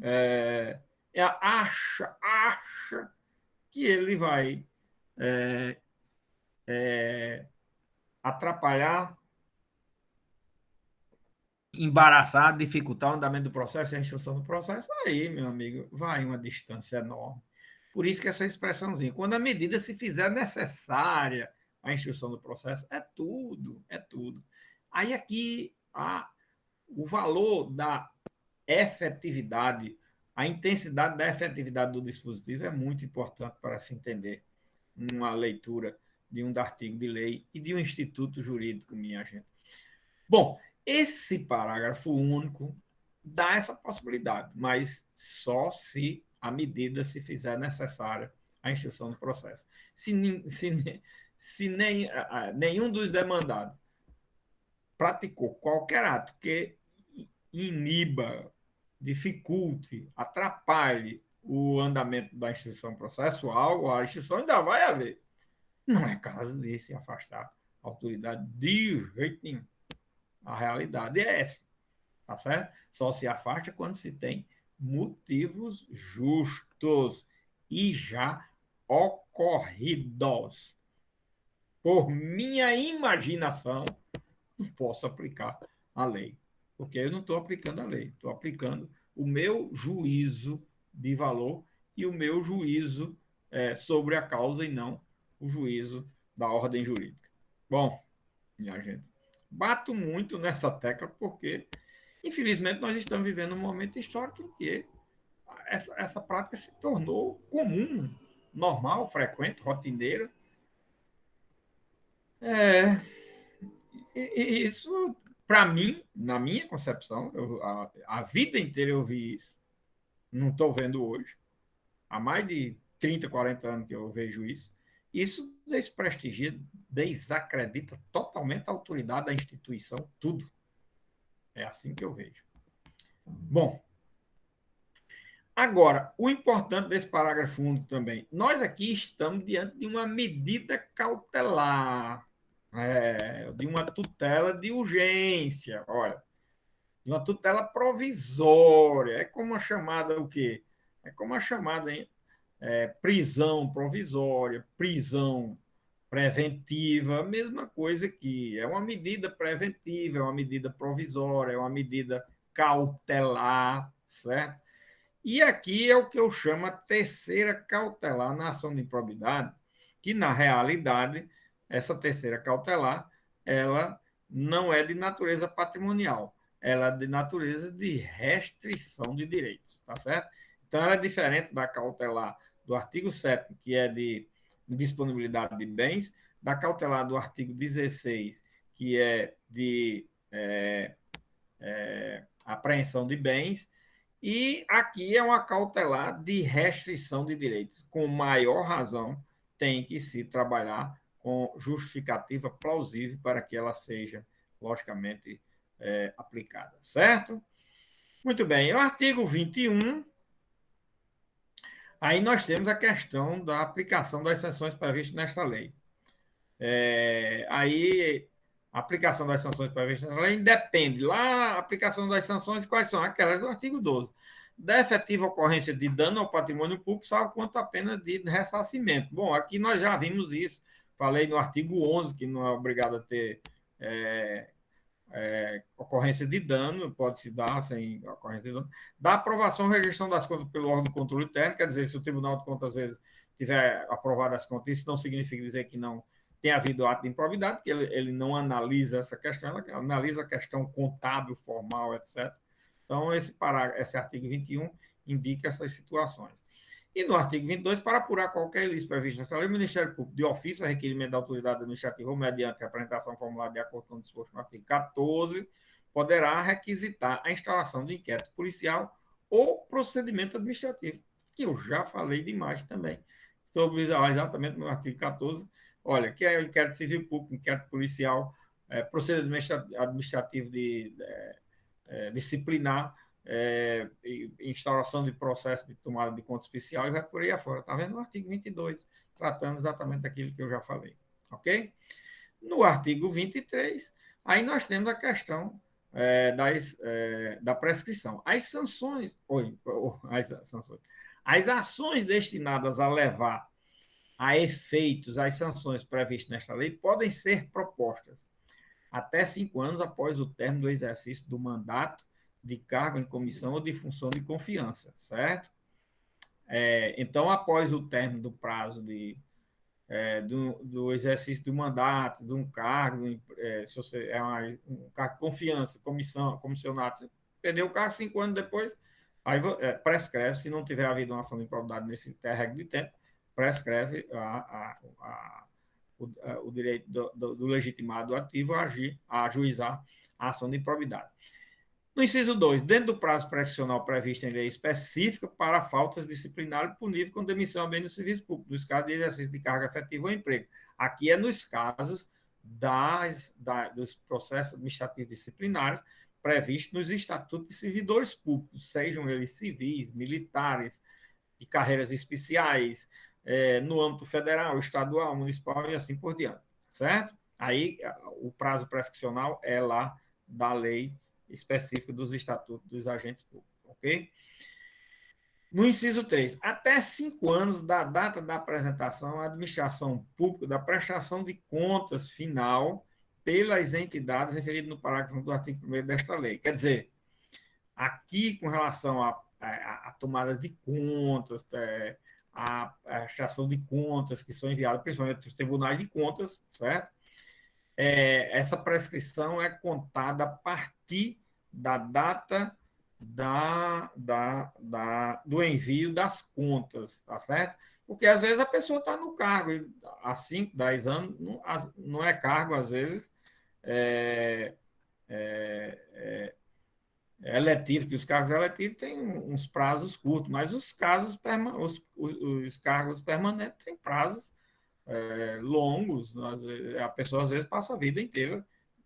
S1: é, acha que ele vai atrapalhar, embaraçar, dificultar o andamento do processo e a instrução do processo, aí, meu amigo, vai uma distância enorme. Por isso que essa expressãozinha, quando a medida se fizer necessária a instrução do processo, é tudo, é tudo. Aí aqui o valor da efetividade, a intensidade da efetividade do dispositivo é muito importante para se entender uma leitura de um artigo de lei e de um instituto jurídico, minha gente. Bom, esse parágrafo único dá essa possibilidade, mas só se a medida se fizer necessária à instrução do processo. Se nenhum dos demandados praticou qualquer ato que iniba, dificulte, atrapalhe o andamento da instrução processual, a instrução ainda vai haver. Não é caso de se afastar a autoridade de jeito nenhum. A realidade é essa, tá certo? Só se afasta quando se tem motivos justos e já ocorridos. Por minha imaginação, não posso aplicar a lei, porque eu não estou aplicando a lei, estou aplicando o meu juízo de valor e o meu juízo sobre a causa e não o juízo da ordem jurídica. Bom, minha gente, bato muito nessa tecla porque, infelizmente, nós estamos vivendo um momento histórico em que essa prática se tornou comum, normal, frequente, rotineira. É, e isso, para mim, na minha concepção, a vida inteira eu vi isso. Não estou vendo hoje. Há mais de 30, 40 anos que eu vejo isso. Isso desprestigia, desacredita totalmente a autoridade da instituição, tudo. É assim que eu vejo. Bom, agora, o importante desse parágrafo único também, nós aqui estamos diante de uma medida cautelar, de uma tutela de urgência, olha, de uma tutela provisória, é como a chamada o quê? É como a chamada prisão provisória, prisão preventiva, a mesma coisa que é uma medida preventiva, é uma medida provisória, é uma medida cautelar, certo? E aqui é o que eu chamo a terceira cautelar na ação de improbidade, que na realidade essa terceira cautelar ela não é de natureza patrimonial, ela é de natureza de restrição de direitos, tá certo? Então ela é diferente da cautelar do artigo 7º, que é de disponibilidade de bens, da cautelar do artigo 16, que é de apreensão de bens, e aqui é uma cautelar de restrição de direitos. Com maior razão, tem que se trabalhar com justificativa plausível para que ela seja, logicamente, aplicada, certo? Muito bem, o artigo 21, aí nós temos a questão da aplicação das sanções previstas nesta lei. Aí, a aplicação das sanções previstas nesta lei depende. Lá, a aplicação das sanções, quais são? Aquelas do artigo 12. Da efetiva ocorrência de dano ao patrimônio público, salvo quanto a pena de ressarcimento. Bom, aqui nós já vimos isso. Falei no artigo 11, que não é obrigado a ter ocorrência de dano, pode se dar sem ocorrência de dano. Da aprovação e rejeição das contas pelo órgão de controle interno, quer dizer, se o Tribunal de Contas, às vezes, tiver aprovado as contas, isso não significa dizer que não tem havido ato de improbidade, porque ele não analisa essa questão, ele analisa a questão contábil, formal, etc. Então, esse artigo 21 indica essas situações. E no artigo 22, para apurar qualquer ilícito previsto nessa lei, o Ministério Público, de ofício, a requerimento da autoridade administrativa ou mediante apresentação formulária de acordo com o disposto no artigo 14, poderá requisitar a instalação de inquérito policial ou procedimento administrativo, que eu já falei demais também, sobre exatamente no artigo 14. Olha, que é o inquérito civil público, inquérito policial, procedimento administrativo disciplinar, instauração de processo de tomada de conta especial e vai por aí afora. Está vendo? No artigo 22, tratando exatamente daquilo que eu já falei. Ok? No artigo 23, aí nós temos a questão da prescrição. As sanções, as ações destinadas a levar a efeitos as sanções previstas nesta lei podem ser propostas até 5 anos após o término do exercício do mandato de cargo em comissão ou de função de confiança, certo? Então, após o término do prazo do exercício do mandato, de um cargo, se você um cargo de confiança, comissão, comissionado, você perdeu o cargo 5 anos depois, aí prescreve, se não tiver havido uma ação de improbidade nesse regra de tempo, prescreve o direito do legitimado ativo a ajuizar a ação de improbidade. No inciso 2, dentro do prazo prescricional previsto em lei específica para faltas disciplinares puníveis com demissão a bem do serviço público, nos casos de exercício de carga efetiva ou emprego. Aqui é nos casos dos processos administrativos disciplinares previstos nos estatutos de servidores públicos, sejam eles civis, militares, de carreiras especiais, no âmbito federal, estadual, municipal e assim por diante, certo? Aí o prazo prescricional é lá da lei específica dos estatutos dos agentes públicos, ok? No inciso 3, até 5 anos da data da apresentação à administração pública da prestação de contas final pelas entidades referidas no parágrafo do artigo 1º desta lei. Quer dizer, aqui com relação à tomada de contas, a prestação de contas que são enviadas principalmente aos tribunais de contas, certo? Essa prescrição é contada a partir da data do envio das contas, tá certo? Porque às vezes a pessoa está no cargo há 5, 10 anos, não é cargo, às vezes, é, é, eletivo, que os cargos eletivos têm uns prazos curtos, mas os cargos permanentes têm prazos longos. A pessoa às vezes passa a vida inteira,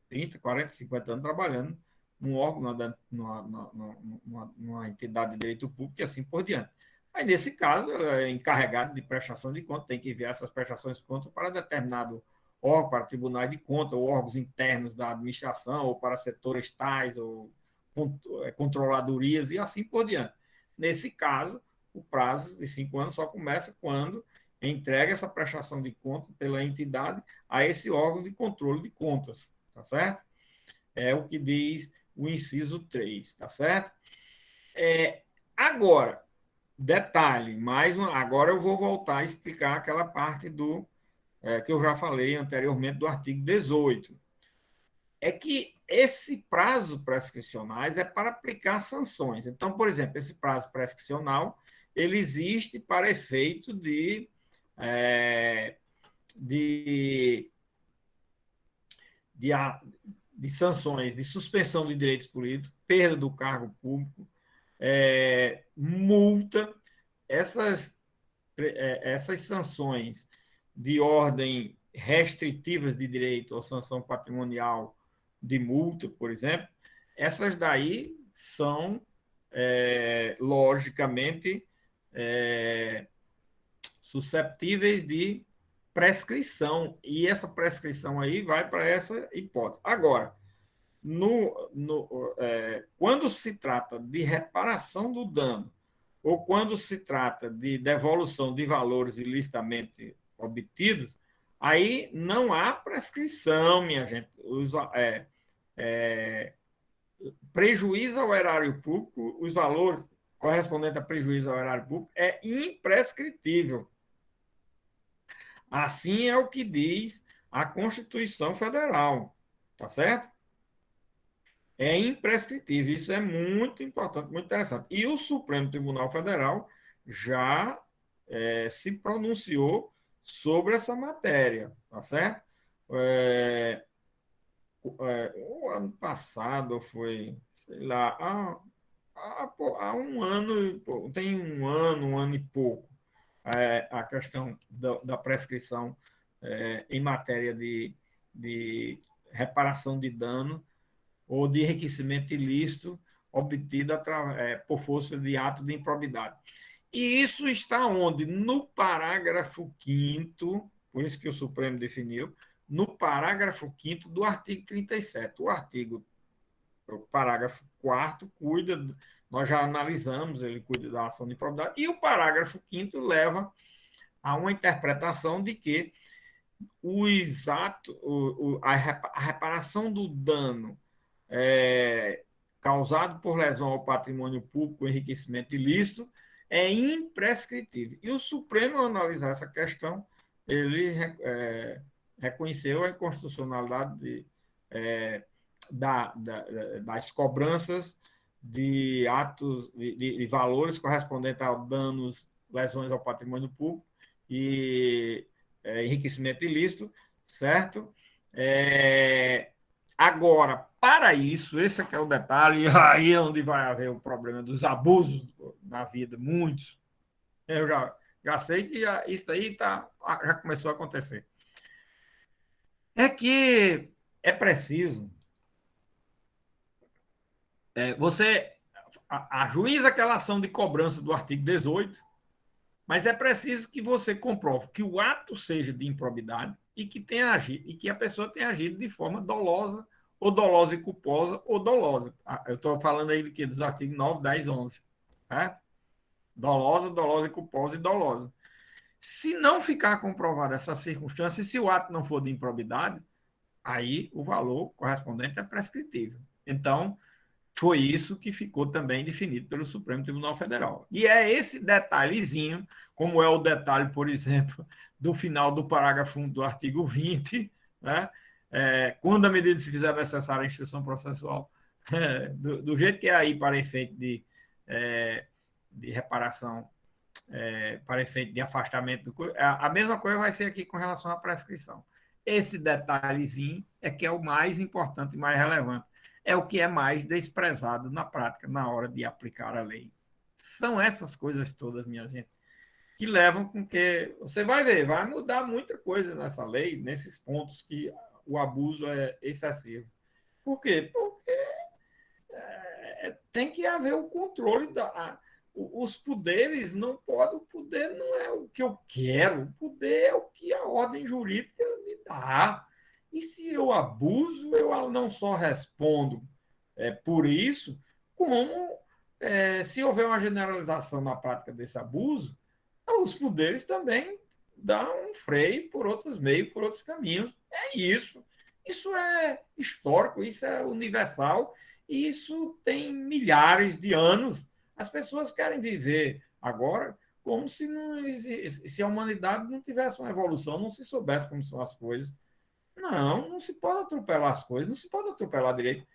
S1: 30, 40, 50 anos trabalhando num órgão, numa entidade de direito público e assim por diante. Aí, nesse caso, ela é encarregado de prestação de conta, tem que enviar essas prestações de conta para determinado órgão, para tribunais de conta, ou órgãos internos da administração, ou para setores tais, ou controladorias e assim por diante. Nesse caso, o prazo de 5 anos só começa quando entrega essa prestação de conta pela entidade a esse órgão de controle de contas, tá certo? É o que diz o inciso 3, tá certo? Agora, detalhe, agora eu vou voltar a explicar aquela parte que eu já falei anteriormente do artigo 18. É que esse prazo prescricionais é para aplicar sanções. Então, por exemplo, esse prazo prescricional ele existe para efeito de, de, de sanções, de suspensão de direitos políticos, perda do cargo público, multa. Essas sanções de ordem restritivas de direito ou sanção patrimonial de multa, por exemplo, essas daí são, logicamente, susceptíveis de prescrição, e essa prescrição aí vai para essa hipótese. Agora, quando se trata de reparação do dano, ou quando se trata de devolução de valores ilicitamente obtidos, aí não há prescrição, minha gente. Prejuízo ao erário público, os valores correspondentes a prejuízo ao erário público é imprescritível. Assim é o que diz a Constituição Federal, tá certo? É imprescritível. Isso é muito importante, muito interessante. E o Supremo Tribunal Federal já se pronunciou sobre essa matéria, tá certo? O ano passado foi, sei lá, há um ano, tem um ano e pouco, a questão da prescrição em matéria de reparação de dano ou de enriquecimento ilícito obtido por força de ato de improbidade. E isso está onde? No parágrafo 5º, por isso que o Supremo definiu, no parágrafo 5º do artigo 37. O parágrafo 4º cuida, nós já analisamos, ele cuida da ação de improbidade, e o parágrafo 5º leva há uma interpretação de que a reparação do dano causado por lesão ao patrimônio público, enriquecimento ilícito, é imprescritível. E o Supremo, ao analisar essa questão, ele reconheceu a inconstitucionalidade das cobranças de atos, de valores correspondentes a danos, lesões ao patrimônio público e enriquecimento ilícito, certo? Agora, para isso, esse aqui é o detalhe, aí é onde vai haver o problema dos abusos na vida, muitos. Eu já sei que isso aí já começou a acontecer. É que é preciso você ajuiza aquela ação de cobrança do artigo 18, mas é preciso que você comprove que o ato seja de improbidade e que a pessoa tenha agido de forma dolosa, ou dolosa e culposa, ou dolosa. Eu estou falando aí dos artigos 9, 10, 11. Né? Dolosa, dolosa e culposa e dolosa. Se não ficar comprovada essa circunstância, se o ato não for de improbidade, aí o valor correspondente é prescritível. Então, foi isso que ficou também definido pelo Supremo Tribunal Federal. E é esse detalhezinho, como é o detalhe, por exemplo, do final do parágrafo 1 do artigo 20, né? Quando a medida se fizer necessária a instrução processual, do jeito que é aí para efeito de reparação, para efeito de afastamento, a mesma coisa vai ser aqui com relação à prescrição. Esse detalhezinho é que é o mais importante e mais relevante. É o que é mais desprezado na prática, na hora de aplicar a lei. São essas coisas todas, minha gente, que levam com que... Você vai ver, vai mudar muita coisa nessa lei, nesses pontos que o abuso é excessivo. Por quê? Porque tem que haver o controle os poderes não podem, o poder não é o que eu quero, o poder é o que a ordem jurídica me dá. E se eu abuso, eu não só respondo por isso, como se houver uma generalização na prática desse abuso, os poderes também dão um freio por outros meios, por outros caminhos. É isso. Isso é histórico, isso é universal, e isso tem milhares de anos. As pessoas querem viver agora como se, se a humanidade não tivesse uma evolução, não se soubesse como são as coisas. Não se pode atropelar as coisas, não se pode atropelar direito.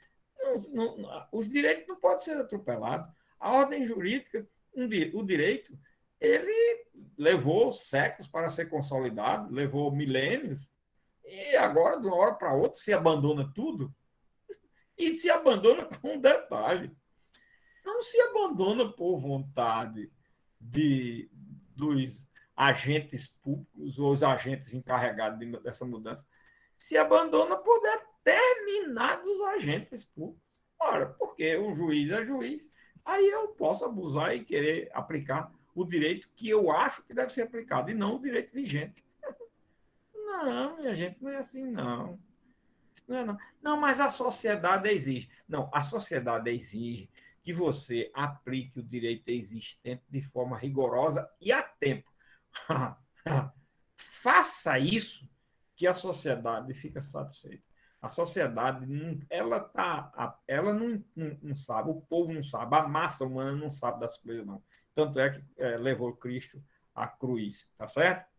S1: Os direitos não podem ser atropelados. A ordem jurídica, o direito, ele levou séculos para ser consolidado, levou milênios, e agora, de uma hora para outra, se abandona tudo, e se abandona com um detalhe. Não se abandona por vontade dos agentes públicos ou os agentes encarregados dessa mudança. Se abandona por determinados agentes públicos. Ora, porque o juiz é juiz, aí eu posso abusar e querer aplicar o direito que eu acho que deve ser aplicado, e não o direito vigente. Não, minha gente, não é assim, não. Não, mas a sociedade exige. Não, a sociedade exige que você aplique o direito existente de forma rigorosa e a tempo. Faça isso que a sociedade fica satisfeita. A sociedade ela não sabe, o povo não sabe, a massa humana não sabe das coisas, não. Tanto é que levou Cristo à cruz, tá certo?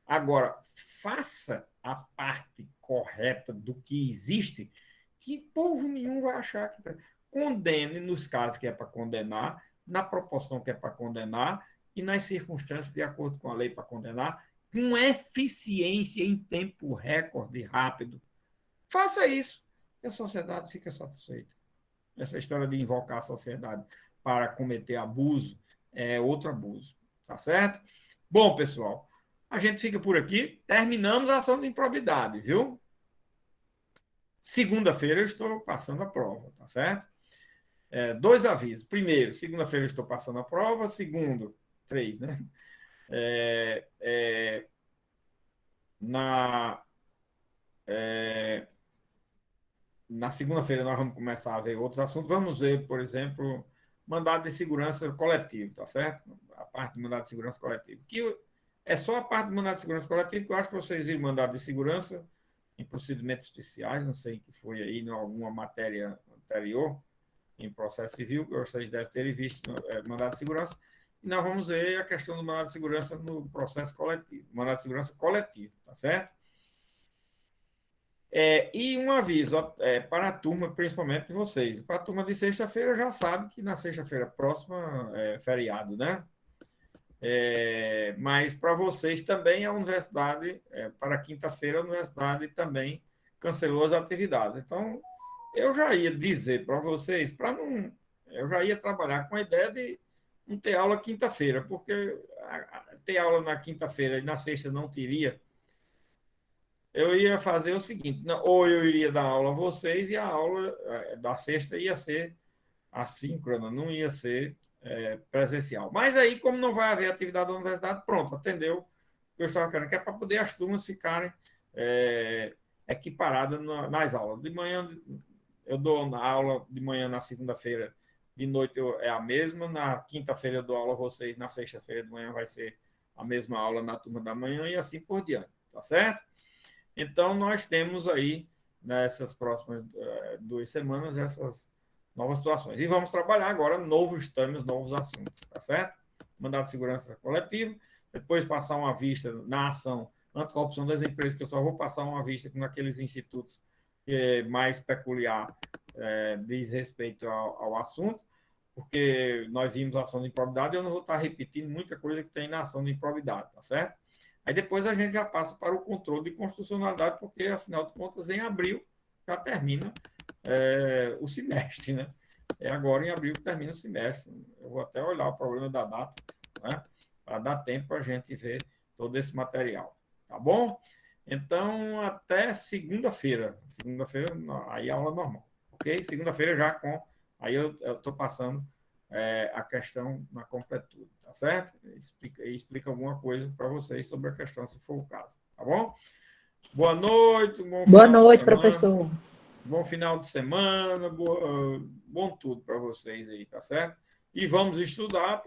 S1: Agora, faça a parte correta do que existe, que povo nenhum vai achar que condene nos casos que é para condenar, na proporção que é para condenar e nas circunstâncias de acordo com a lei para condenar, com eficiência em tempo recorde rápido. Faça isso e a sociedade fica satisfeita. Essa história de invocar a sociedade para cometer abuso é outro abuso, tá certo? Bom, pessoal, a gente fica por aqui. Terminamos a ação de improbidade, viu? Segunda-feira eu estou passando a prova, tá certo? 2 avisos. Primeiro, segunda-feira eu estou passando a prova. Segundo, 3, né? Na segunda-feira nós vamos começar a ver outros assuntos. Vamos ver, por exemplo, mandado de segurança coletivo, tá certo? A parte do mandado de segurança coletivo. Que É só a parte do mandado de segurança coletivo, que eu acho que vocês viram mandado de segurança em procedimentos especiais, não sei que foi aí em alguma matéria anterior, em processo civil, que vocês devem ter visto mandado de segurança, e nós vamos ver a questão do mandado de segurança no processo coletivo, mandado de segurança coletivo, tá certo? E um aviso para a turma, principalmente de vocês. Para a turma de sexta-feira, já sabe que na sexta-feira próxima é feriado, né? Mas para vocês também, a universidade, para quinta-feira, a universidade também cancelou as atividades. Então, eu já ia dizer para vocês, para não. Eu já ia trabalhar com a ideia de não ter aula quinta-feira, porque ter aula na quinta-feira e na sexta não teria. Eu ia fazer o seguinte: ou eu iria dar aula a vocês e a aula da sexta ia ser assíncrona, não ia ser presencial. Mas aí, como não vai haver atividade da universidade, pronto, atendeu o que eu estava querendo, que é para poder as turmas ficarem equiparadas nas aulas. De manhã, eu dou na aula de manhã na segunda-feira, de noite é a mesma, na quinta-feira eu dou aula a vocês, na sexta-feira de manhã vai ser a mesma aula na turma da manhã e assim por diante, tá certo? Então, nós temos aí, nessas próximas 2 semanas, essas novas situações. E vamos trabalhar agora novos temas, novos assuntos, tá certo? Mandado de segurança coletivo, depois passar uma vista na ação anticorrupção das empresas, que eu só vou passar uma vista naqueles institutos que é mais peculiar, diz respeito ao assunto, porque nós vimos a ação de improbidade e eu não vou estar repetindo muita coisa que tem na ação de improbidade, tá certo? Aí depois a gente já passa para o controle de constitucionalidade, porque, afinal de contas, em abril já termina o semestre, né? É agora em abril que termina o semestre. Eu vou até olhar o problema da data, né? Para dar tempo para a gente ver todo esse material. Tá bom? Então, até segunda-feira. Segunda-feira, aí a aula normal. Ok? Segunda-feira já com. Aí eu estou passando a questão na completude, tá certo? Explica alguma coisa para vocês sobre a questão, se for o caso, tá bom? Boa noite, bom
S2: Boa
S1: final de
S2: noite,
S1: semana,
S2: professor.
S1: bom final de semana, bom tudo para vocês aí, tá certo? E vamos estudar,